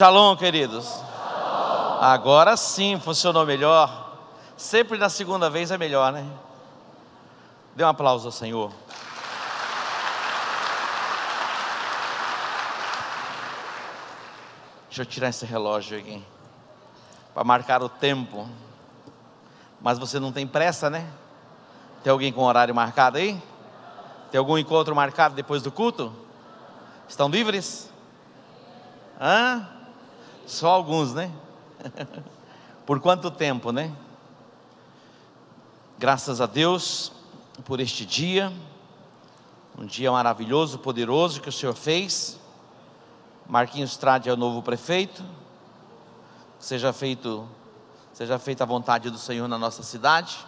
Shalom, queridos. Agora sim funcionou melhor. Sempre na segunda vez é melhor, né? Dê um aplauso ao Senhor. Deixa eu tirar esse relógio aqui para marcar o tempo. Mas você não tem pressa, né? Tem alguém com horário marcado aí? Tem algum encontro marcado depois do culto? Estão livres? Hã? Só alguns, né? Por quanto tempo, né? Graças a Deus por este dia, um dia maravilhoso, poderoso que o Senhor fez. Marquinhos Trade é o novo prefeito. Seja feita a vontade do Senhor na nossa cidade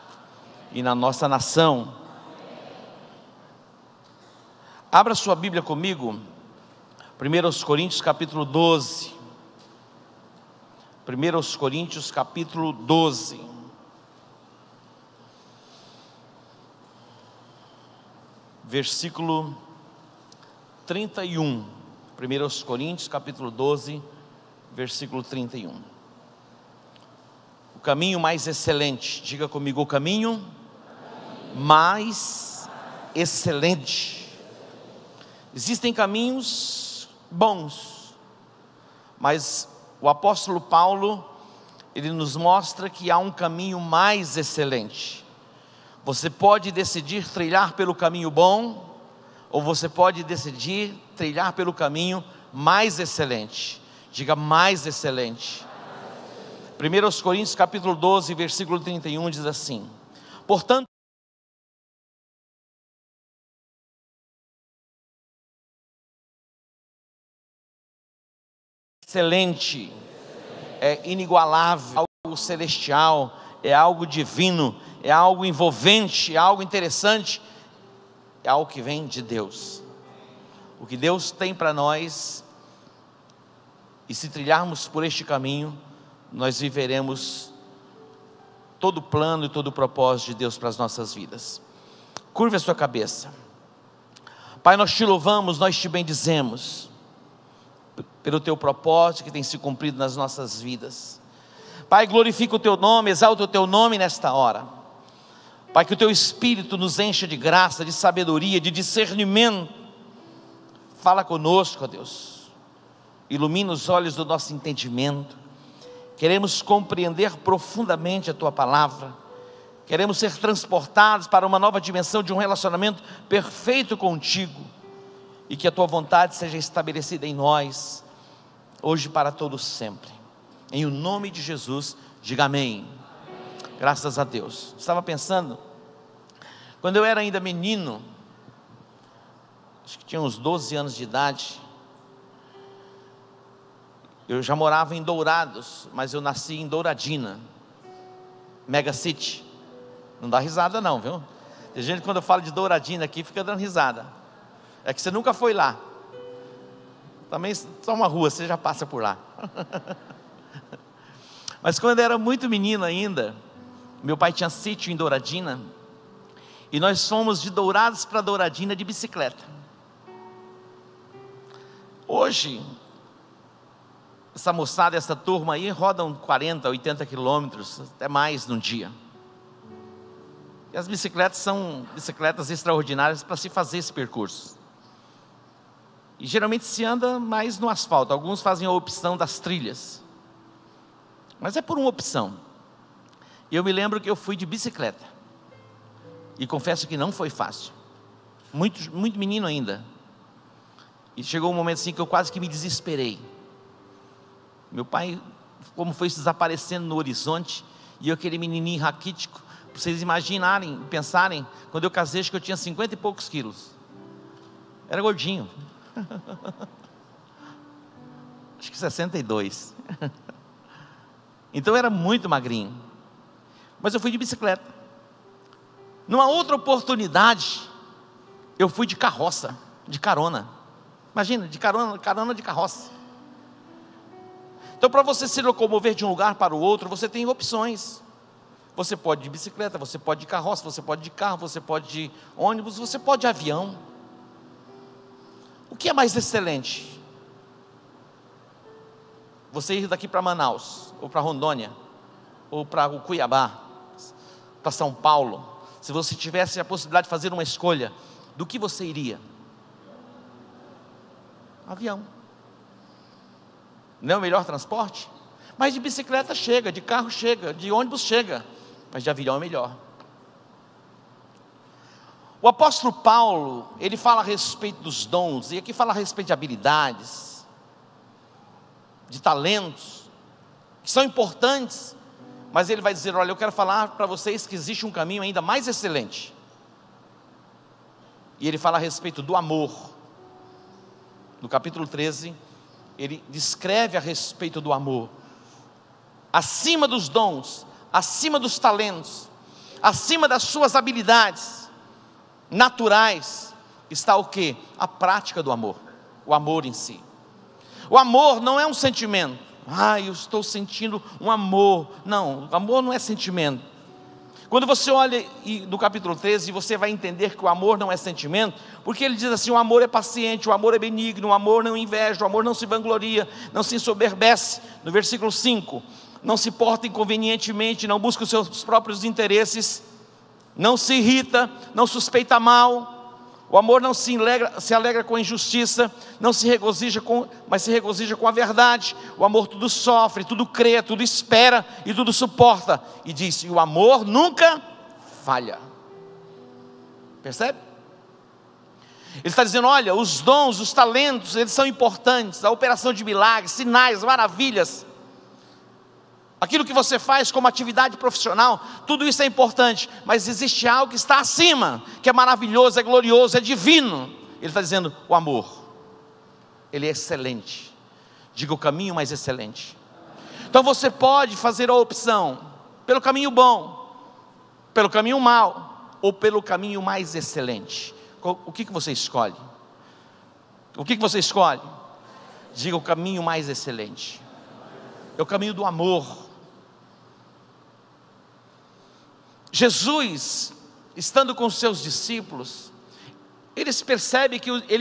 e na nossa nação. Abra sua Bíblia comigo, 1 Coríntios capítulo 12. 1 Coríntios capítulo 12. Versículo 31. 1 Coríntios capítulo 12, versículo 31. O caminho mais excelente, diga comigo, o caminho mais excelente. Existem caminhos bons, mas o apóstolo Paulo, ele nos mostra que há um caminho mais excelente. Você pode decidir trilhar pelo caminho bom, ou você pode decidir trilhar pelo caminho mais excelente. Diga mais excelente. 1 Coríntios capítulo 12, versículo 31 diz assim: portanto, excelente, é inigualável, é algo celestial, é algo divino, é algo envolvente, é algo interessante, é algo que vem de Deus. O que Deus tem para nós, e se trilharmos por este caminho, nós viveremos todo o plano e todo o propósito de Deus para as nossas vidas. Curve a sua cabeça. Pai, nós te louvamos, nós te bendizemos pelo teu propósito que tem se cumprido nas nossas vidas. Pai, glorifica o teu nome, exalta o teu nome nesta hora. Pai, que o teu Espírito nos encha de graça, de sabedoria, de discernimento. Fala conosco, ó Deus. Ilumina os olhos do nosso entendimento. Queremos compreender profundamente a tua palavra. Queremos ser transportados para uma nova dimensão de um relacionamento perfeito contigo. E que a tua vontade seja estabelecida em nós, hoje para todos sempre. Em o nome de Jesus, diga amém. Graças a Deus. Estava pensando, quando eu era ainda menino, acho que tinha uns 12 anos de idade, eu já morava em Dourados, mas eu nasci em Douradina, Mega City. Não dá risada não, viu? Tem gente, quando eu falo de Douradina aqui, fica dando risada. É que você nunca foi lá. Também só uma rua, você já passa por lá. Mas quando eu era muito menino ainda, meu pai tinha sítio em Douradina, e nós fomos de Dourados para Douradina de bicicleta. Hoje, essa moçada, essa turma aí, rodam 40, 80 quilômetros, até mais num dia. E as bicicletas são bicicletas extraordinárias para se fazer esse percurso. E geralmente se anda mais no asfalto. Alguns fazem a opção das trilhas, mas é por uma opção. E eu me lembro que eu fui de bicicleta, e confesso que não foi fácil. Muito menino ainda. E chegou um momento assim que eu quase que me desesperei. Meu pai, como foi se desaparecendo no horizonte, e eu aquele menininho raquítico. Para vocês imaginarem, pensarem, quando eu casei, acho que eu tinha 50 e poucos quilos. Era gordinho. Acho que 62. Então eu era muito magrinho. Mas eu fui de bicicleta. Numa outra oportunidade, eu fui de carroça, de carona. Imagina, de carona de carroça. Então, para você se locomover de um lugar para o outro, você tem opções. Você pode de bicicleta, você pode de carroça, você pode de carro, você pode de ônibus, você pode de avião. O que é mais excelente? você ir daqui para Manaus, ou para Rondônia, ou para o Cuiabá, para São Paulo, se você tivesse a possibilidade de fazer uma escolha, do que você iria? Avião. Não é o melhor transporte? Mas de bicicleta chega, de carro chega, de ônibus chega, mas de avião é melhor. O apóstolo Paulo, ele fala a respeito dos dons, e aqui fala a respeito de habilidades, de talentos, que são importantes, mas ele vai dizer, olha, eu quero falar para vocês que existe um caminho ainda mais excelente. E ele fala a respeito do amor. No capítulo 13, ele descreve a respeito do amor. Acima dos dons, acima dos talentos, acima das suas habilidades naturais, está o quê? A prática do amor, o amor em si. O amor não é um sentimento, eu estou sentindo um amor. Não, amor não é sentimento. Quando você olha no capítulo 13, você vai entender que o amor não é sentimento, porque ele diz assim, o amor é paciente, o amor é benigno, o amor não inveja, o amor não se vangloria, não se ensoberbece. No versículo 5, não se porta inconvenientemente, não busca os seus próprios interesses, não se irrita, não suspeita mal. O amor não se alegra com a injustiça, não se regozija mas se regozija com a verdade. O amor tudo sofre, tudo crê, tudo espera e tudo suporta. E diz, e o amor nunca falha. Percebe? Ele está dizendo, olha, os dons, os talentos, eles são importantes. A operação de milagres, sinais, maravilhas, aquilo que você faz como atividade profissional, tudo isso é importante, mas existe algo que está acima, que é maravilhoso, é glorioso, é divino. Ele está dizendo, o amor, ele é excelente. Diga o caminho mais excelente. Então você pode fazer a opção pelo caminho bom, pelo caminho mau, ou pelo caminho mais excelente. O que você escolhe? O que você escolhe? Diga o caminho mais excelente. É o caminho do amor. Jesus, estando com os seus discípulos, ele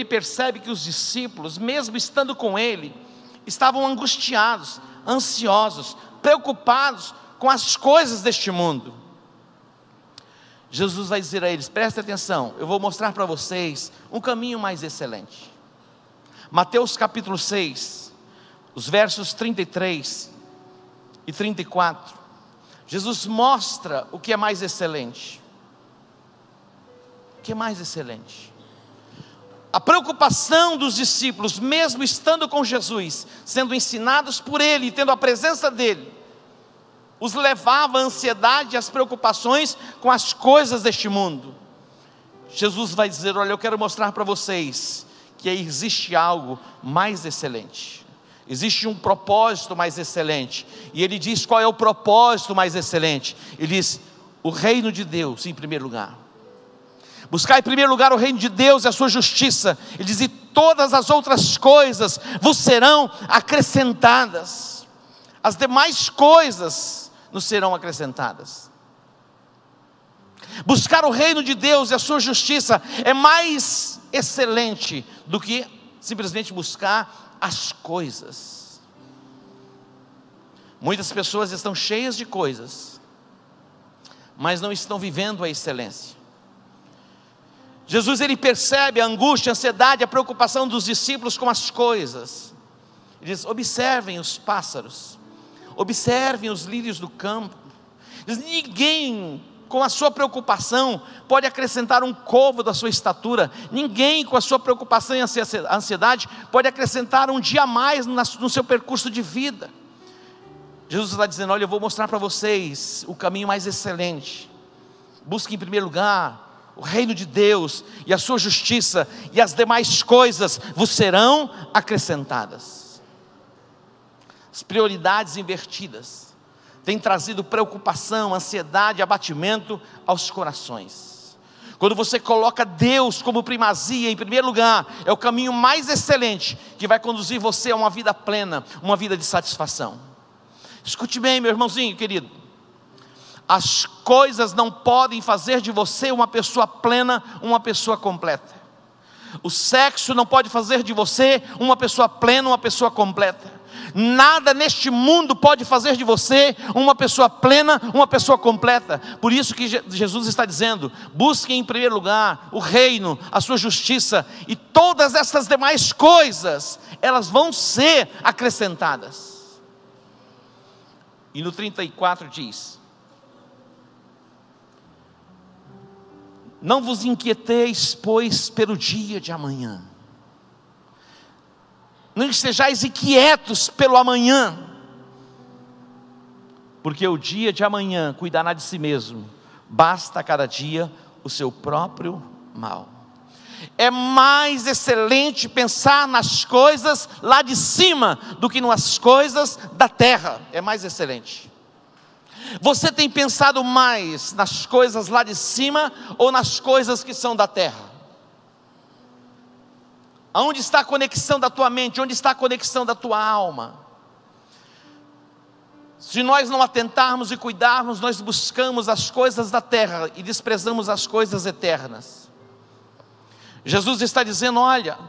percebe que os discípulos, mesmo estando com ele, estavam angustiados, ansiosos, preocupados com as coisas deste mundo. Jesus vai dizer a eles, prestem atenção, eu vou mostrar para vocês um caminho mais excelente. Mateus capítulo 6, os versos 33 e 34, Jesus mostra o que é mais excelente. O que é mais excelente? A preocupação dos discípulos, mesmo estando com Jesus, sendo ensinados por Ele, tendo a presença dEle, os levava à ansiedade e às preocupações com as coisas deste mundo. Jesus vai dizer, olha, eu quero mostrar para vocês que existe algo mais excelente. Existe um propósito mais excelente. E ele diz qual é o propósito mais excelente. Ele diz, o reino de Deus em primeiro lugar. Buscar em primeiro lugar o reino de Deus e a sua justiça. Ele diz, e todas as outras coisas vos serão acrescentadas. As demais coisas nos serão acrescentadas. Buscar o reino de Deus e a sua justiça é mais excelente do que simplesmente buscar as coisas. Muitas pessoas estão cheias de coisas, mas não estão vivendo a excelência. Jesus, ele percebe a angústia, a ansiedade, a preocupação dos discípulos com as coisas. Ele diz, observem os pássaros, observem os lírios do campo. Ele diz, ninguém com a sua preocupação pode acrescentar um côvado da sua estatura. Ninguém com a sua preocupação e ansiedade pode acrescentar um dia a mais no seu percurso de vida. Jesus está dizendo, olha, eu vou mostrar para vocês o caminho mais excelente. Busque em primeiro lugar o reino de Deus e a sua justiça, e as demais coisas vos serão acrescentadas. As prioridades invertidas têm trazido preocupação, ansiedade, abatimento aos corações. Quando você coloca Deus como primazia em primeiro lugar, é o caminho mais excelente que vai conduzir você a uma vida plena, uma vida de satisfação. Escute bem, meu irmãozinho querido, as coisas não podem fazer de você uma pessoa plena, uma pessoa completa. O sexo não pode fazer de você uma pessoa plena, uma pessoa completa. Nada neste mundo pode fazer de você uma pessoa plena, uma pessoa completa. Por isso que Jesus está dizendo: busquem em primeiro lugar o reino, a sua justiça, e todas essas demais coisas, elas vão ser acrescentadas. E no 34 diz: não vos inquieteis, pois, pelo dia de amanhã. Não estejais inquietos pelo amanhã, porque o dia de amanhã cuidará de si mesmo. Basta a cada dia o seu próprio mal. É mais excelente pensar nas coisas lá de cima do que nas coisas da terra. É mais excelente. Você tem pensado mais nas coisas lá de cima ou nas coisas que são da terra? Aonde está a conexão da tua mente? Onde está a conexão da tua alma? Se nós não atentarmos e cuidarmos, nós buscamos as coisas da terra e desprezamos as coisas eternas. Jesus está dizendo: olha,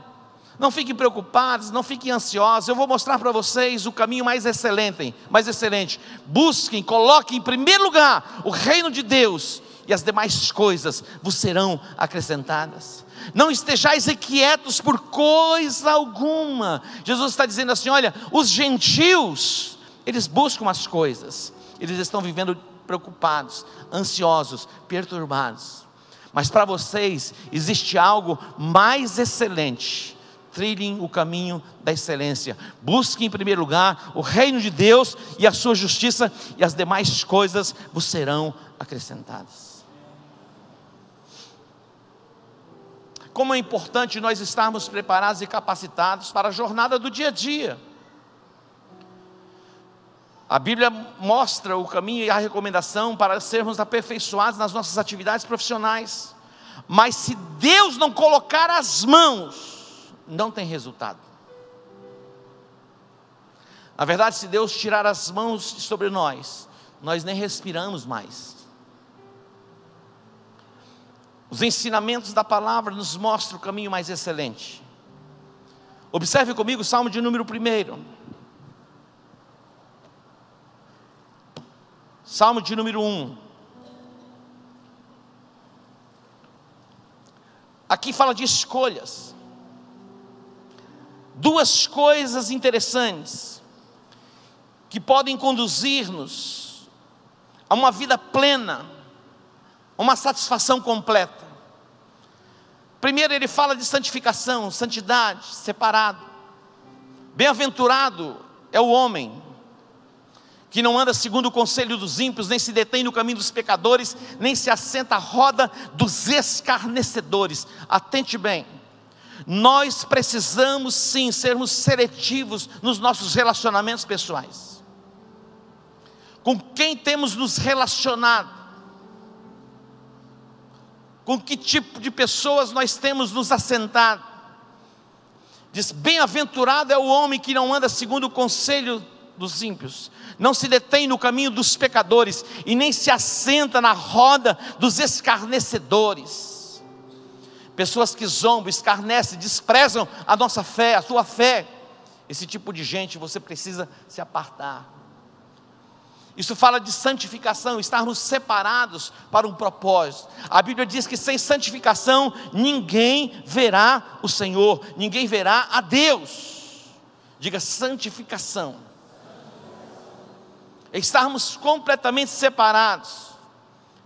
não fiquem preocupados, não fiquem ansiosos, eu vou mostrar para vocês o caminho mais excelente. Busquem, coloquem em primeiro lugar o reino de Deus, e as demais coisas vos serão acrescentadas. Não estejais inquietos por coisa alguma. Jesus está dizendo assim: olha, os gentios, eles buscam as coisas, eles estão vivendo preocupados, ansiosos, perturbados. Mas para vocês existe algo mais excelente. Trilhem o caminho da excelência. Busquem em primeiro lugar o reino de Deus e a sua justiça, e as demais coisas vos serão acrescentadas. Como é importante nós estarmos preparados e capacitados para a jornada do dia a dia. A Bíblia mostra o caminho e a recomendação para sermos aperfeiçoados nas nossas atividades profissionais. Mas se Deus não colocar as mãos, não tem resultado. Na verdade, se Deus tirar as mãos sobre nós, nós nem respiramos mais. Os ensinamentos da palavra nos mostram o caminho mais excelente. Observe comigo o Salmo de número 1. Salmo de número 1. Aqui fala de escolhas. Duas coisas interessantes que podem conduzir-nos a uma vida plena, uma satisfação completa. Primeiro ele fala de santificação, santidade, separado. Bem-aventurado é o homem que não anda segundo o conselho dos ímpios, nem se detém no caminho dos pecadores, nem se assenta à roda dos escarnecedores. Atente bem, nós precisamos sim sermos seletivos nos nossos relacionamentos pessoais. Com quem temos nos relacionado? Com que tipo de pessoas nós temos nos assentado? Diz: bem-aventurado é o homem que não anda segundo o conselho dos ímpios, não se detém no caminho dos pecadores, e nem se assenta na roda dos escarnecedores. Pessoas que zombam, escarnecem, desprezam a nossa fé, a tua fé. Esse tipo de gente você precisa se apartar. Isso fala de santificação, estarmos separados para um propósito. A Bíblia diz que sem santificação ninguém verá o Senhor, ninguém verá a Deus. Diga: santificação. Estarmos completamente separados,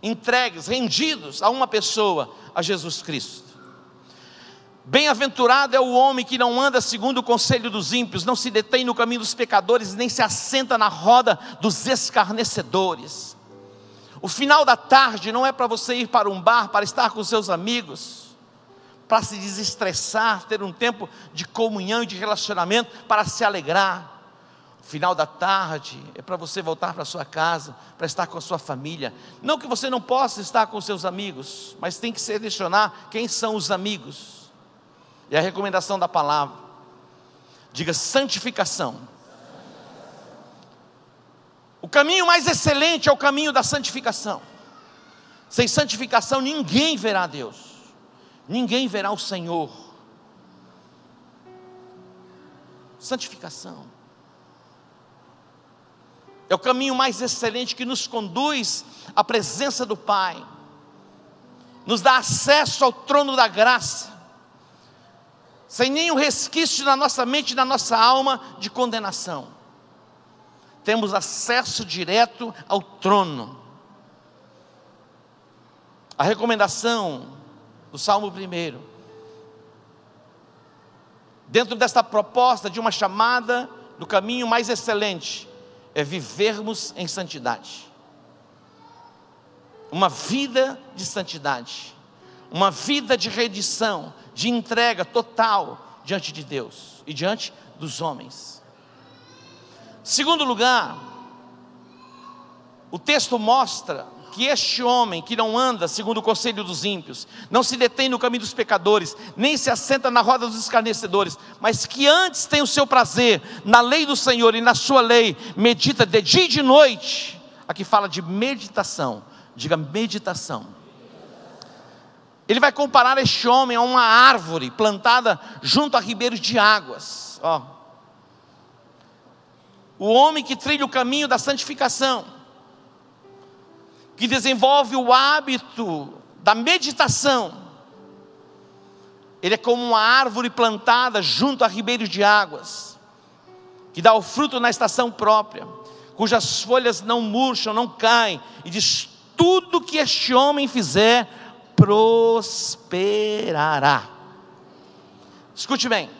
entregues, rendidos a uma pessoa, a Jesus Cristo. Bem-aventurado é o homem que não anda segundo o conselho dos ímpios, não se detém no caminho dos pecadores, nem se assenta na roda dos escarnecedores. O final da tarde não é para você ir para um bar, para estar com seus amigos, para se desestressar, ter um tempo de comunhão e de relacionamento, para se alegrar. O final da tarde é para você voltar para sua casa, para estar com a sua família. Não que você não possa estar com seus amigos, mas tem que selecionar quem são os amigos. E a recomendação da palavra, diga: santificação. O caminho mais excelente é o caminho da santificação. Sem santificação ninguém verá Deus, ninguém verá o Senhor. santificação. É o caminho mais excelente que nos conduz à presença do Pai, nos dá acesso ao trono da graça, sem nenhum resquício na nossa mente e na nossa alma de condenação. Temos acesso direto ao trono. A recomendação do Salmo 1, dentro desta proposta de uma chamada do caminho mais excelente, é vivermos em santidade. Uma vida de santidade, uma vida de rendição, de entrega total diante de Deus e diante dos homens. Segundo lugar, o texto mostra que este homem que não anda segundo o conselho dos ímpios, não se detém no caminho dos pecadores, nem se assenta na roda dos escarnecedores, mas que antes tem o seu prazer na lei do Senhor e na sua lei medita de dia e de noite. Aqui fala de meditação, diga meditação. Ele vai comparar este homem a uma árvore plantada junto a ribeiros de águas. O homem que trilha o caminho da santificação, que desenvolve o hábito da meditação, ele é como uma árvore plantada junto a ribeiros de águas, que dá o fruto na estação própria, cujas folhas não murcham, não caem, e diz: tudo que este homem fizer, prosperará. Escute bem,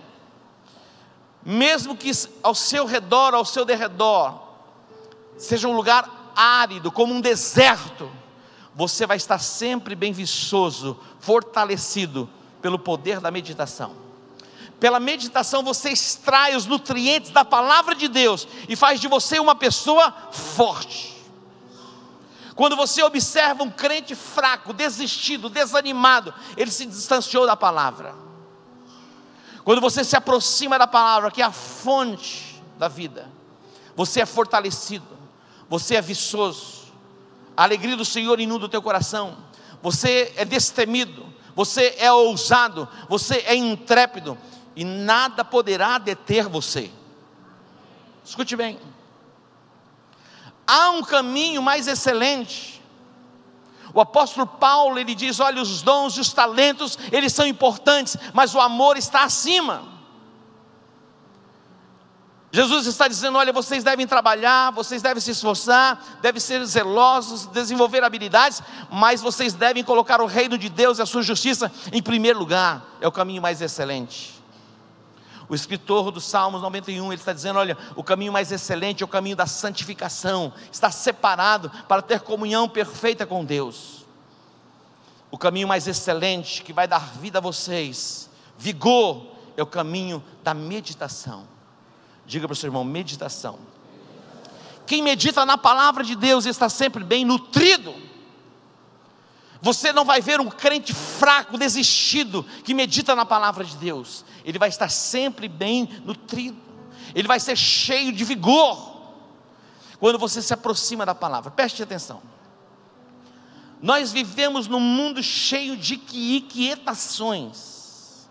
mesmo que ao seu redor, ao seu derredor, seja um lugar árido, como um deserto, você vai estar sempre bem viçoso, fortalecido pelo poder da meditação. Pela meditação você extrai os nutrientes da palavra de Deus e faz de você uma pessoa forte. Quando você observa um crente fraco, desistido, desanimado, ele se distanciou da palavra. Quando você se aproxima da palavra, que é a fonte da vida, você é fortalecido, você é viçoso, a alegria do Senhor inunda o teu coração, você é destemido, você é ousado, você é intrépido, e nada poderá deter você. Escute bem, há um caminho mais excelente. O apóstolo Paulo, ele diz: olha, os dons e os talentos, eles são importantes, mas o amor está acima. Jesus está dizendo: olha, vocês devem trabalhar, vocês devem se esforçar, devem ser zelosos, desenvolver habilidades, mas vocês devem colocar o reino de Deus e a sua justiça em primeiro lugar. É o caminho mais excelente. O escritor do Salmos 91, ele está dizendo: olha, o caminho mais excelente é o caminho da santificação, está separado para ter comunhão perfeita com Deus. O caminho mais excelente, que vai dar vida a vocês, vigor, é o caminho da meditação. Diga para o seu irmão: meditação. Quem medita na palavra de Deus está sempre bem nutrido. Você não vai ver um crente fraco, desistido, que medita na palavra de Deus. Ele vai estar sempre bem nutrido, ele vai ser cheio de vigor, quando você se aproxima da palavra. Preste atenção, nós vivemos num mundo cheio de inquietações.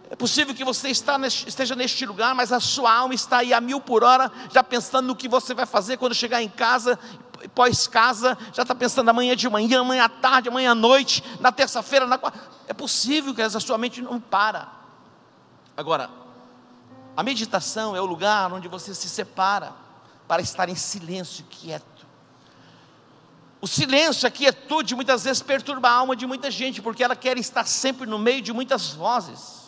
É possível que você esteja neste lugar, mas a sua alma está aí a 1000 por hora, já pensando no que você vai fazer quando chegar em casa, pós-casa, já está pensando amanhã de manhã, amanhã à tarde, amanhã à noite, na terça-feira, na quarta. É possível que a sua mente não para. Agora, a meditação é o lugar onde você se separa para estar em silêncio e quieto. O silêncio, a quietude, muitas vezes perturba a alma de muita gente, porque ela quer estar sempre no meio de muitas vozes.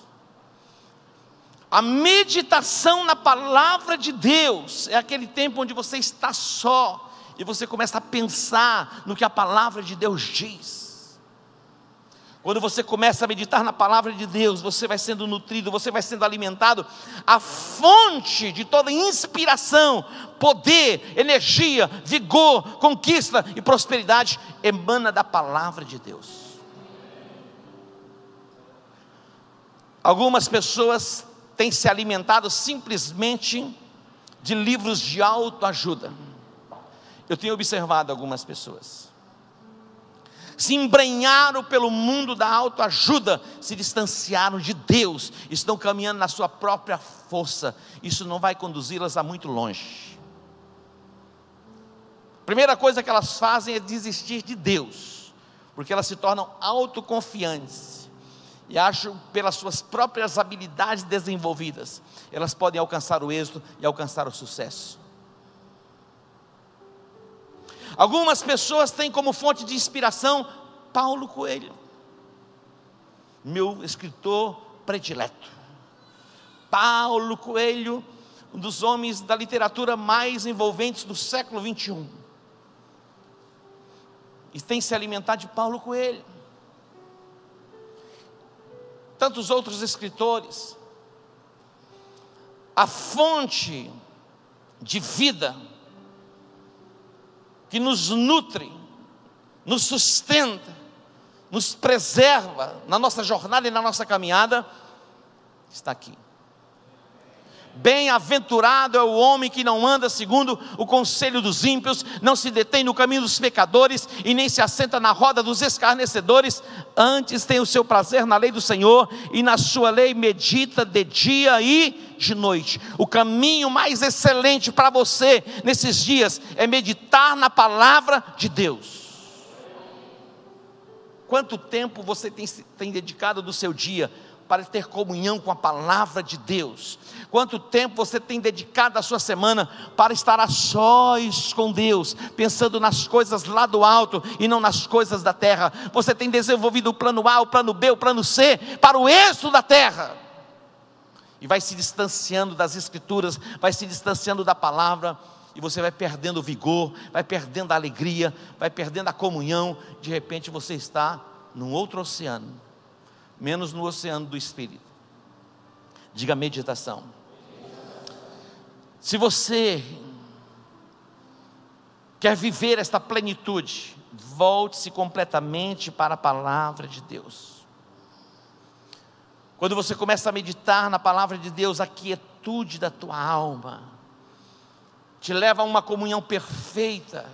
A meditação na palavra de Deus é aquele tempo onde você está só e você começa a pensar no que a palavra de Deus diz. Quando você começa a meditar na palavra de Deus, você vai sendo nutrido, você vai sendo alimentado. A fonte de toda inspiração, poder, energia, vigor, conquista e prosperidade emana da palavra de Deus. Algumas pessoas têm se alimentado simplesmente de livros de autoajuda. Eu tenho observado algumas pessoas se embrenharam pelo mundo da autoajuda, se distanciaram de Deus, estão caminhando na sua própria força. Isso não vai conduzi-las a muito longe. Primeira coisa que elas fazem é desistir de Deus, porque elas se tornam autoconfiantes e acham, pelas suas próprias habilidades desenvolvidas, elas podem alcançar o êxito e alcançar o sucesso. Algumas pessoas têm como fonte de inspiração Paulo Coelho, meu escritor predileto. Paulo Coelho, um dos homens da literatura mais envolventes do século 21, e tem se alimentado de Paulo Coelho. Tantos outros escritores. A fonte de vida que nos nutre, nos sustenta, nos preserva na nossa jornada e na nossa caminhada, está aqui. Bem-aventurado é o homem que não anda segundo o conselho dos ímpios, não se detém no caminho dos pecadores e nem se assenta na roda dos escarnecedores. Antes tem o seu prazer na lei do Senhor, e na sua lei medita de dia e de noite. O caminho mais excelente para você nesses dias é meditar na palavra de Deus. Quanto tempo você tem dedicado do seu dia para ter comunhão com a palavra de Deus? Quanto tempo você tem dedicado a sua semana para estar a sós com Deus, pensando nas coisas lá do alto e não nas coisas da terra? Você tem desenvolvido o plano A, o plano B, o plano C para o êxito da terra, e vai se distanciando das escrituras, vai se distanciando da palavra, e você vai perdendo o vigor, vai perdendo a alegria, vai perdendo a comunhão. De repente você está num outro oceano, menos no oceano do Espírito. Diga meditação. Se você quer viver esta plenitude, volte-se completamente para a palavra de Deus. Quando você começa a meditar na palavra de Deus, a quietude da tua alma te leva a uma comunhão perfeita,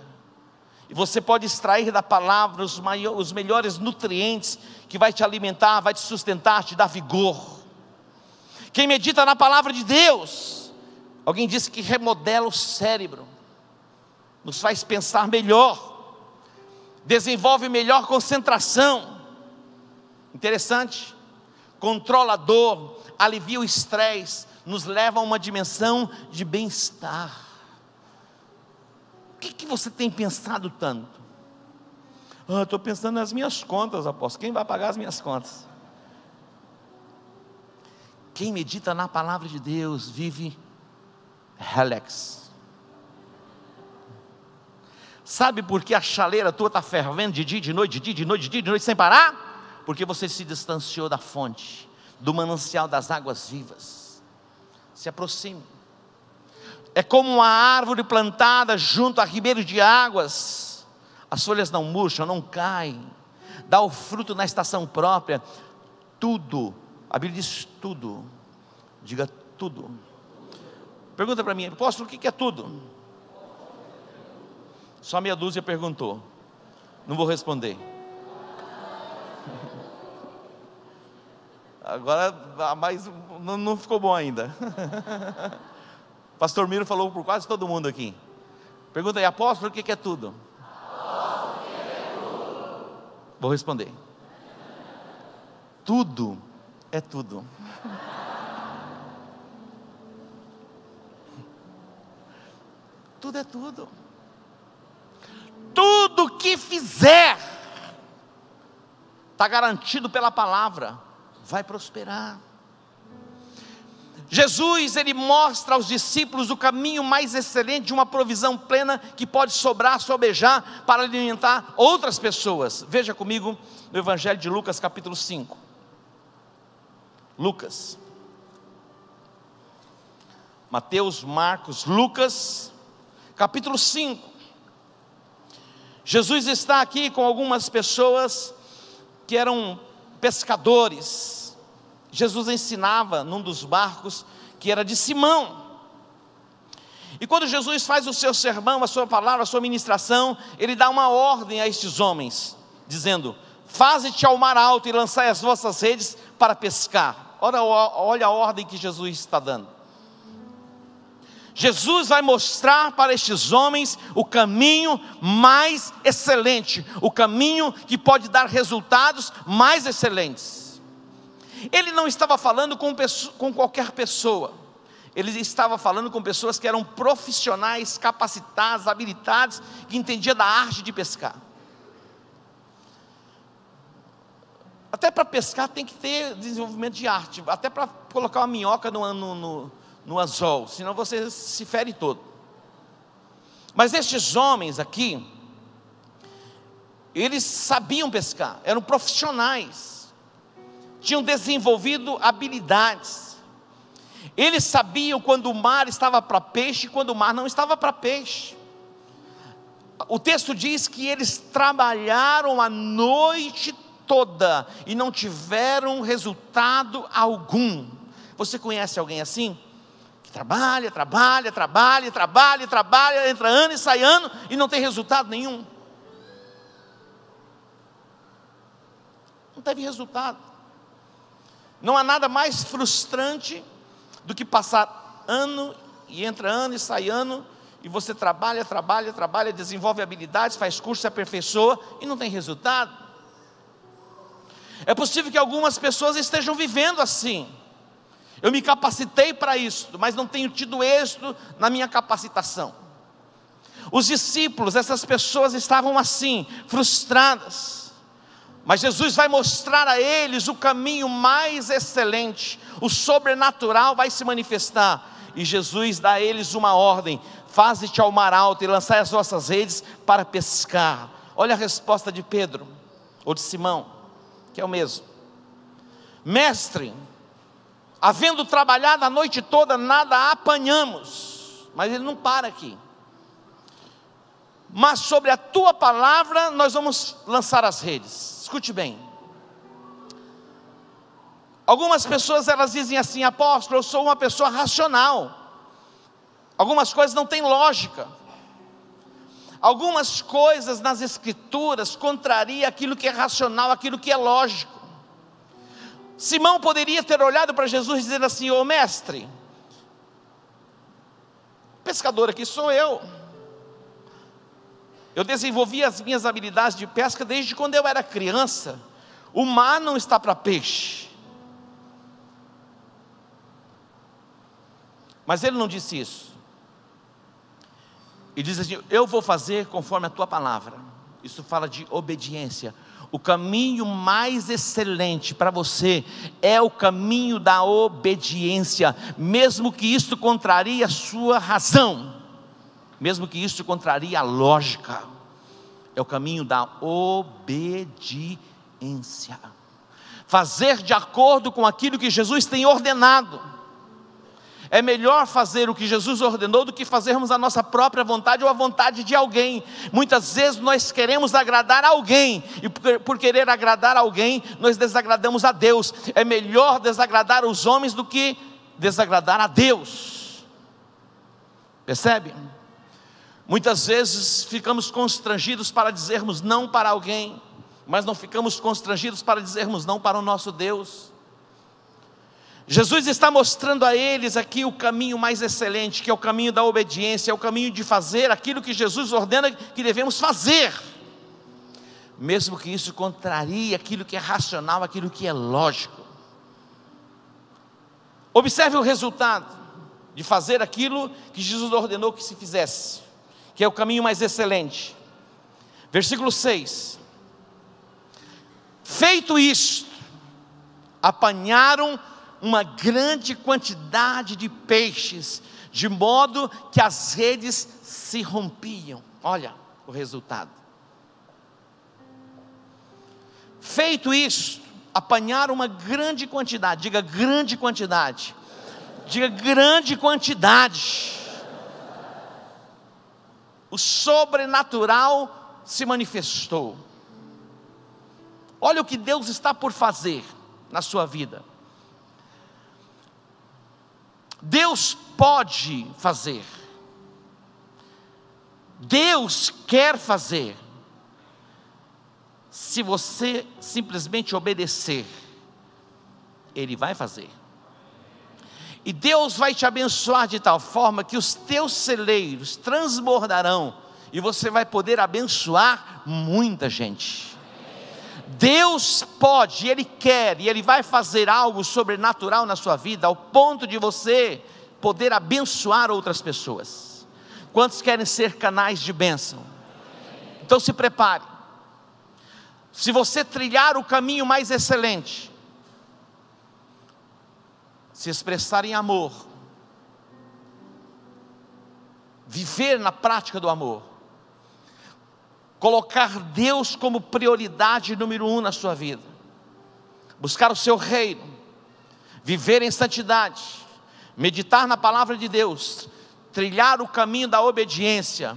e você pode extrair da palavra os melhores nutrientes, que vai te alimentar, vai te sustentar, te dar vigor. Quem medita na palavra de Deus, alguém disse que remodela o cérebro, nos faz pensar melhor, desenvolve melhor concentração. Interessante, controla a dor, alivia o estresse, nos leva a uma dimensão de bem-estar. O que você tem pensado tanto? Estou pensando nas minhas contas, apóstolo. Quem vai pagar as minhas contas? Quem medita na palavra de Deus vive relax. Sabe por que a chaleira tua está fervendo de dia e de noite, de dia e de noite, de dia e de noite, sem parar? Porque você se distanciou da fonte, do manancial das águas vivas. Se aproxime. É como uma árvore plantada junto a ribeiros de águas. As folhas não murcham, não caem, dá o fruto na estação própria. Tudo, a Bíblia diz tudo. Diga tudo. Pergunta para mim, apóstolo, o que é tudo? Só meia dúzia perguntou. Não vou responder. Agora, mas não ficou bom ainda. Pastor Miro falou por quase todo mundo aqui. Pergunta aí, apóstolo, o que é tudo? Apóstolo, o que é tudo? Vou responder. Tudo é tudo. Tudo é tudo. Tudo que fizer está garantido pela palavra, vai prosperar. Jesus, ele mostra aos discípulos o caminho mais excelente de uma provisão plena que pode sobrar, sobejar para alimentar outras pessoas. Veja comigo no Evangelho de Lucas, capítulo 5. Lucas, Mateus, Marcos, Lucas, capítulo 5. Jesus está aqui com algumas pessoas que eram pescadores. Jesus ensinava num dos barcos que era de Simão. E quando Jesus faz o seu sermão, a sua palavra, a sua ministração, ele dá uma ordem a estes homens: dizendo: faze-te ao mar alto e lançai as vossas redes para pescar. Olha a ordem que Jesus está dando. Jesus vai mostrar para estes homens o caminho mais excelente, o caminho que pode dar resultados mais excelentes. Ele não estava falando com qualquer pessoa, ele estava falando com pessoas que eram profissionais, capacitadas, habilitadas, que entendiam da arte de pescar. Até para pescar tem que ter desenvolvimento de arte, até para colocar uma minhoca no anzol, senão você se fere todo. Mas estes homens aqui, eles sabiam pescar, eram profissionais, tinham desenvolvido habilidades. Eles sabiam quando o mar estava para peixe e quando o mar não estava para peixe. O texto diz que eles trabalharam a noite toda e não tiveram resultado algum. Você conhece alguém assim? Que trabalha, entra ano e sai ano e não tem resultado nenhum. Não teve resultado. Não há nada mais frustrante do que passar ano e entra ano e sai ano, e você trabalha, desenvolve habilidades, faz curso, se aperfeiçoa e não tem resultado. É possível que algumas pessoas estejam vivendo assim. Eu me capacitei para isso, mas não tenho tido êxito na minha capacitação. Os discípulos, essas pessoas estavam assim, frustradas. Mas Jesus vai mostrar a eles o caminho mais excelente. O sobrenatural vai se manifestar. E Jesus dá a eles uma ordem: faze-te ao mar alto e lançai as vossas redes para pescar. Olha a resposta de Pedro, ou de Simão, que é o mesmo: mestre, havendo trabalhado a noite toda, nada apanhamos. Mas ele não para aqui. Mas sobre a tua palavra nós vamos lançar as redes. Escute bem. Algumas pessoas, elas dizem assim: apóstolo, eu sou uma pessoa racional. Algumas coisas não têm lógica. Algumas coisas nas escrituras contrariam aquilo que é racional, aquilo que é lógico. Simão poderia ter olhado para Jesus e dizer assim: ô mestre, pescador aqui sou eu. Eu desenvolvi as minhas habilidades de pesca desde quando eu era criança. O mar não está para peixe. Mas ele não disse isso. Ele diz assim: eu vou fazer conforme a tua palavra. Isso fala de obediência. O caminho mais excelente para você é o caminho da obediência, mesmo que isso contrarie a sua razão, mesmo que isso contrarie a lógica. É o caminho da obediência. Fazer de acordo com aquilo que Jesus tem ordenado. É melhor fazer o que Jesus ordenou do que fazermos a nossa própria vontade ou a vontade de alguém. Muitas vezes nós queremos agradar alguém, e por querer agradar alguém, nós desagradamos a Deus. É melhor desagradar os homens do que desagradar a Deus. Percebe? Muitas vezes ficamos constrangidos para dizermos não para alguém, mas não ficamos constrangidos para dizermos não para o nosso Deus. Jesus está mostrando a eles aqui o caminho mais excelente, que é o caminho da obediência, é o caminho de fazer aquilo que Jesus ordena que devemos fazer, mesmo que isso contrarie aquilo que é racional, aquilo que é lógico. Observe o resultado de fazer aquilo que Jesus ordenou que se fizesse, que é o caminho mais excelente. Versículo 6: feito isto, apanharam uma grande quantidade de peixes, de modo que as redes se rompiam. Olha o resultado. Feito isto, apanharam uma grande quantidade. Diga grande quantidade. Diga grande quantidade. O sobrenatural se manifestou. Olha o que Deus está por fazer na sua vida. Deus pode fazer, Deus quer fazer, se você simplesmente obedecer, Ele vai fazer. E Deus vai te abençoar de tal forma que os teus celeiros transbordarão, e você vai poder abençoar muita gente. Deus pode, Ele quer, e Ele vai fazer algo sobrenatural na sua vida, ao ponto de você poder abençoar outras pessoas. Quantos querem ser canais de bênção? Então se prepare. Se você trilhar o caminho mais excelente, se expressar em amor, viver na prática do amor, colocar Deus como prioridade número 1 na sua vida, buscar o seu reino, viver em santidade, meditar na palavra de Deus, trilhar o caminho da obediência,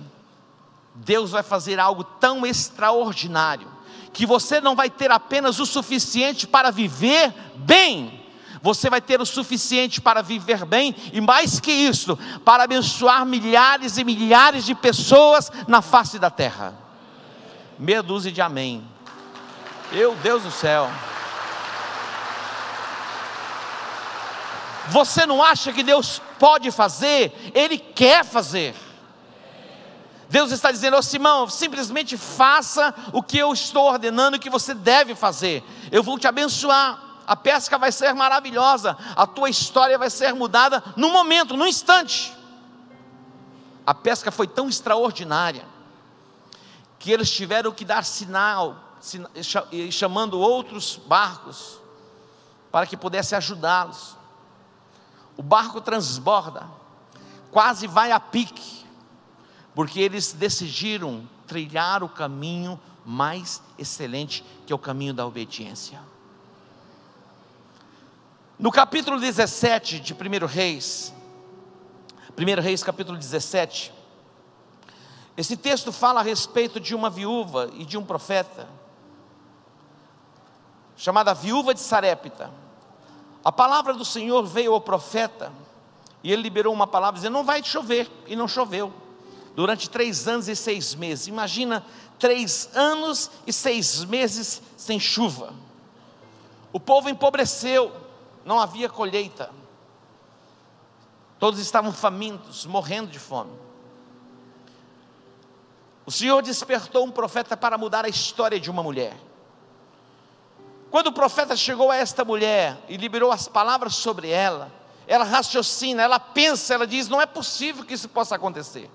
Deus vai fazer algo tão extraordinário, que você não vai ter apenas o suficiente para viver bem, você vai ter o suficiente para viver bem, e mais que isso, para abençoar milhares e milhares de pessoas na face da terra. Meia dúzia de amém. Meu Deus do céu. Você não acha que Deus pode fazer? Ele quer fazer. Deus está dizendo: ô Simão, simplesmente faça o que eu estou ordenando que você deve fazer. Eu vou te abençoar. A pesca vai ser maravilhosa. A tua história vai ser mudada num momento, num instante. A pesca foi tão extraordinária que eles tiveram que dar sinal, chamando outros barcos para que pudesse ajudá-los. O barco transborda, quase vai a pique, porque eles decidiram trilhar o caminho mais excelente, que é o caminho da obediência. No capítulo 17 de 1 Reis capítulo 17, esse texto fala a respeito de uma viúva e de um profeta, chamada viúva de Sarepta. A palavra do Senhor veio ao profeta, e ele liberou uma palavra dizendo: não vai chover, e não choveu, durante 3 anos e 6 meses, imagina, 3 anos e 6 meses sem chuva, o povo empobreceu, não havia colheita, todos estavam famintos, morrendo de fome. O Senhor despertou um profeta para mudar a história de uma mulher. Quando o profeta chegou a esta mulher e liberou as palavras sobre ela, ela raciocina, ela pensa, ela diz: não é possível que isso possa acontecer.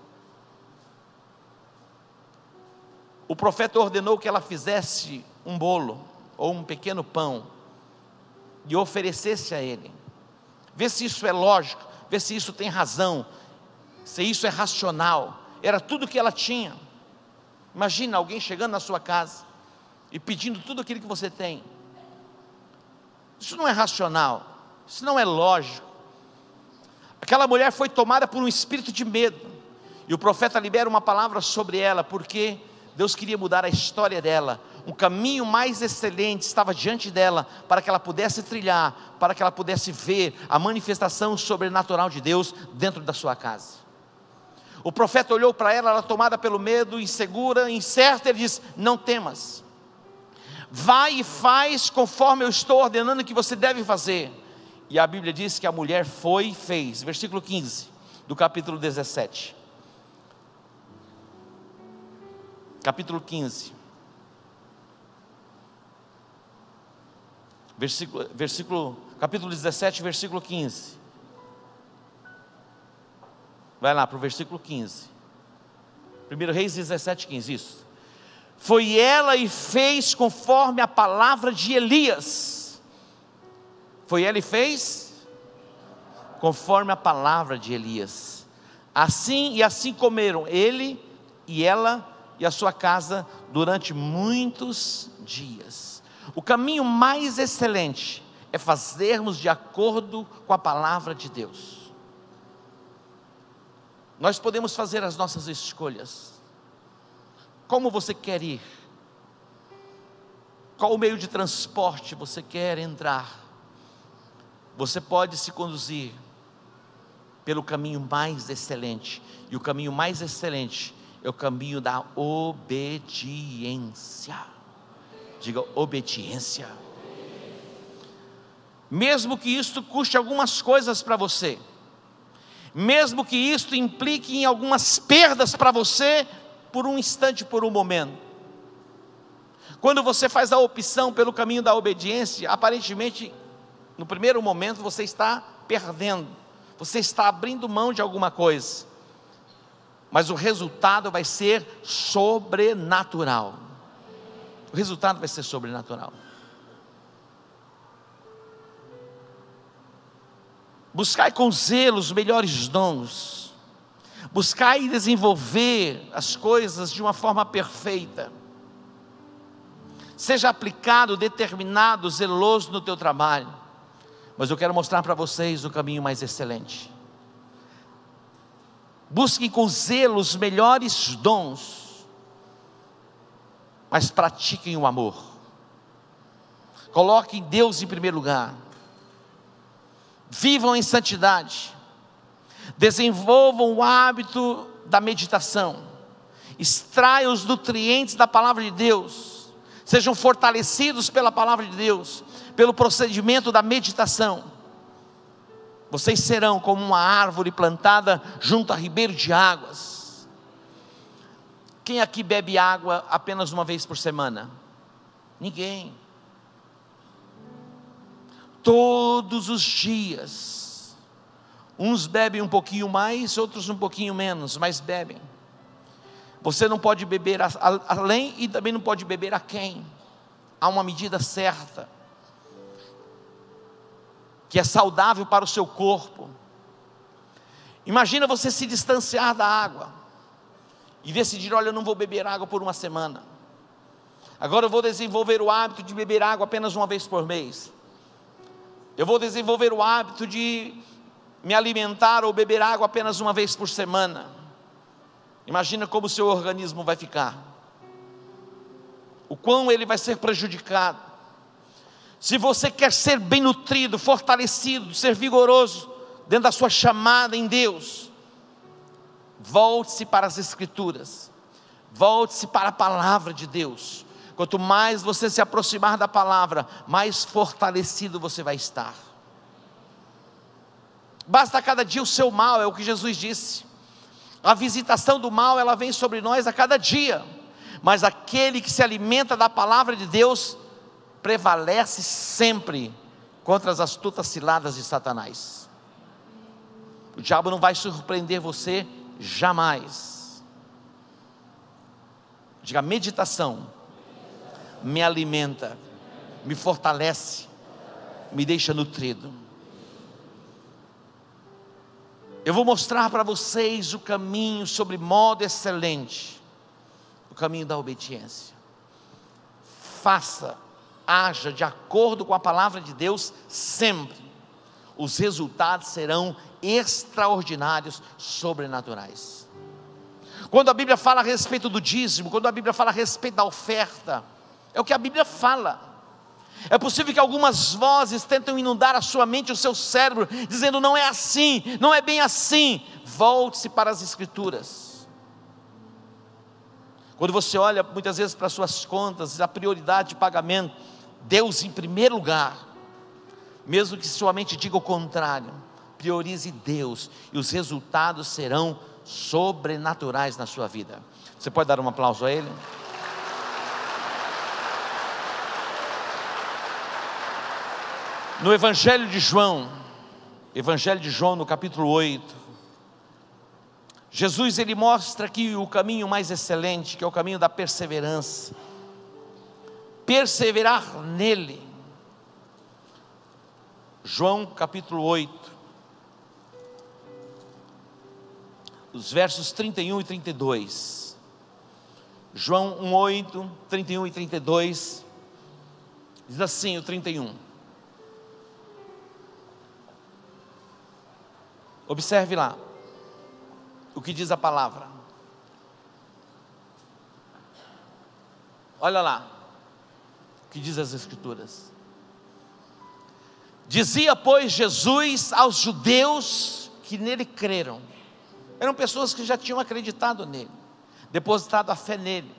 O profeta ordenou que ela fizesse um bolo, ou um pequeno pão, e oferecesse a ele. Vê se isso é lógico, vê se isso tem razão, se isso é racional. Era tudo que ela tinha. Imagina alguém chegando na sua casa e pedindo tudo aquilo que você tem. Isso não é racional, isso não é lógico. Aquela mulher foi tomada por um espírito de medo, e o profeta libera uma palavra sobre ela, porque Deus queria mudar a história dela. Um caminho mais excelente estava diante dela, para que ela pudesse trilhar, para que ela pudesse ver a manifestação sobrenatural de Deus dentro da sua casa. O profeta olhou para ela, ela tomada pelo medo, insegura, incerta, ele diz: não temas, vai e faz conforme eu estou ordenando que você deve fazer. E a Bíblia diz que a mulher foi e fez. Versículo 15 do capítulo 17. Capítulo 15, capítulo 17, versículo 15. Vai lá para o versículo 15. 1 Reis 17, 15, isso. Foi ela e fez conforme a palavra de Elias. Foi ela e fez conforme a palavra de Elias. Assim comeram ele e ela e a sua casa durante muitos dias. O caminho mais excelente é fazermos de acordo com a palavra de Deus. Nós podemos fazer as nossas escolhas. Como você quer ir? Qual o meio de transporte você quer entrar? Você pode se conduzir pelo caminho mais excelente, e o caminho mais excelente é o caminho da obediência. Diga: obediência. Mesmo que isto custe algumas coisas para você, mesmo que isto implique em algumas perdas para você, por um instante, por um momento. Quando você faz a opção pelo caminho da obediência, aparentemente, no primeiro momento você está perdendo, você está abrindo mão de alguma coisa, mas o resultado vai ser sobrenatural. O resultado vai ser sobrenatural. Buscai com zelo os melhores dons, buscai desenvolver as coisas de uma forma perfeita. Seja aplicado, determinado, zeloso no teu trabalho. Mas eu quero mostrar para vocês o caminho mais excelente. Busquem com zelo os melhores dons, mas pratiquem o amor. Coloquem Deus em primeiro lugar. Vivam em santidade, desenvolvam o hábito da meditação, extraiam os nutrientes da palavra de Deus, sejam fortalecidos pela palavra de Deus, pelo procedimento da meditação. Vocês serão como uma árvore plantada junto a ribeiro de águas. Quem aqui bebe água apenas uma vez por semana? Ninguém. Todos os dias. Uns bebem um pouquinho mais, outros um pouquinho menos, mas bebem. Você não pode beber além e também não pode beber a quem. Há uma medida certa, que é saudável para o seu corpo. Imagina você se distanciar da água e decidir: olha, eu não vou beber água por uma semana. Agora eu vou desenvolver o hábito de beber água apenas uma vez por mês. Eu vou desenvolver o hábito de me alimentar ou beber água apenas uma vez por semana. Imagina como o seu organismo vai ficar, o quão ele vai ser prejudicado. Se você quer ser bem nutrido, fortalecido, ser vigoroso dentro da sua chamada em Deus, volte-se para as Escrituras, volte-se para a palavra de Deus. Quanto mais você se aproximar da palavra, mais fortalecido você vai estar. Basta cada dia o seu mal, é o que Jesus disse. A visitação do mal, ela vem sobre nós a cada dia, mas aquele que se alimenta da palavra de Deus prevalece sempre contra as astutas ciladas de Satanás. O diabo não vai surpreender você jamais. Diga: meditação me alimenta, me fortalece, me deixa nutrido. Eu vou mostrar para vocês o caminho sobre modo excelente, o caminho da obediência. Faça, haja de acordo com a palavra de Deus sempre. Os resultados serão extraordinários, sobrenaturais. Quando a Bíblia fala a respeito do dízimo, quando a Bíblia fala a respeito da oferta, é o que a Bíblia fala. É possível que algumas vozes tentam inundar a sua mente, o seu cérebro, dizendo: não é assim, não é bem assim. Volte-se para as Escrituras. Quando você olha muitas vezes para as suas contas, a prioridade de pagamento, Deus em primeiro lugar, mesmo que sua mente diga o contrário, priorize Deus, e os resultados serão sobrenaturais na sua vida. Você pode dar um aplauso a Ele? No Evangelho de João no capítulo 8, Jesus ele mostra aqui o caminho mais excelente, que é o caminho da perseverança. Perseverar nele. João capítulo 8, os versos 31 e 32. João 1:8, 31 e 32, diz assim o 31. Observe lá o que diz a palavra. Olha lá o que diz as Escrituras. Dizia, pois, Jesus aos judeus que nele creram. Eram pessoas que já tinham acreditado nele, depositado a fé nele.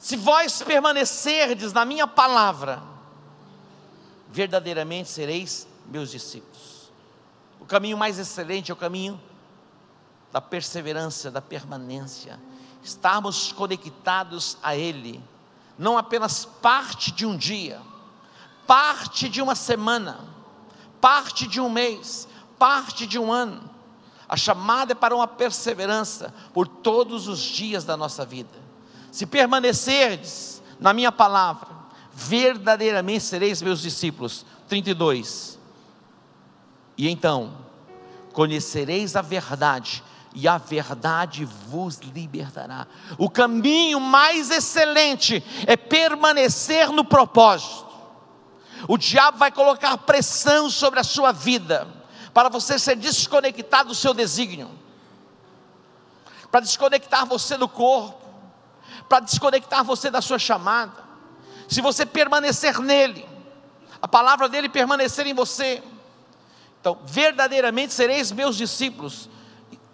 Se vós permanecerdes na minha palavra, verdadeiramente sereis meus discípulos. O caminho mais excelente é o caminho da perseverança, da permanência, estarmos conectados a Ele, não apenas parte de um dia, parte de uma semana, parte de um mês, parte de um ano. A chamada é para uma perseverança por todos os dias da nossa vida. Se permanecerdes na minha palavra, verdadeiramente sereis meus discípulos. 32. E então conhecereis a verdade, e a verdade vos libertará. O caminho mais excelente é permanecer no propósito. O diabo vai colocar pressão sobre a sua vida, para você ser desconectado do seu desígnio, para desconectar você do corpo, para desconectar você da sua chamada. Se você permanecer nele, a palavra dele permanecer em você, então verdadeiramente sereis meus discípulos.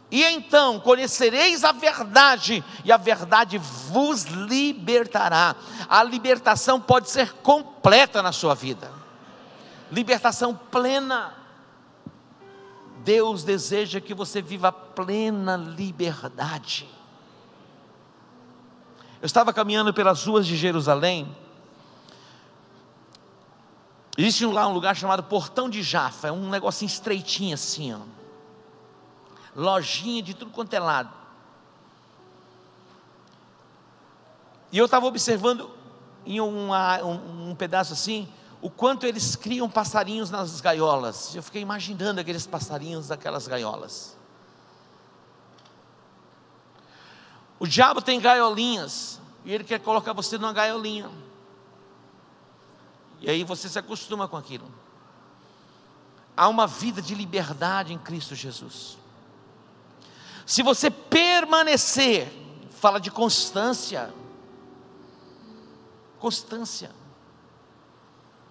E então conhecereis a verdade, e a verdade vos libertará. A libertação pode ser completa na sua vida, libertação plena. Deus deseja que você viva plena liberdade. Eu estava caminhando pelas ruas de Jerusalém. Existe lá um lugar chamado Portão de Jafa. É um negocinho estreitinho assim, ó. Lojinha de tudo quanto é lado. E eu estava observando em um pedaço assim, o quanto eles criam passarinhos nas gaiolas. Eu fiquei imaginando aqueles passarinhos daquelas gaiolas. O diabo tem gaiolinhas, e ele quer colocar você numa gaiolinha, e aí você se acostuma com aquilo. Há uma vida de liberdade em Cristo Jesus. Se você permanecer, fala de constância,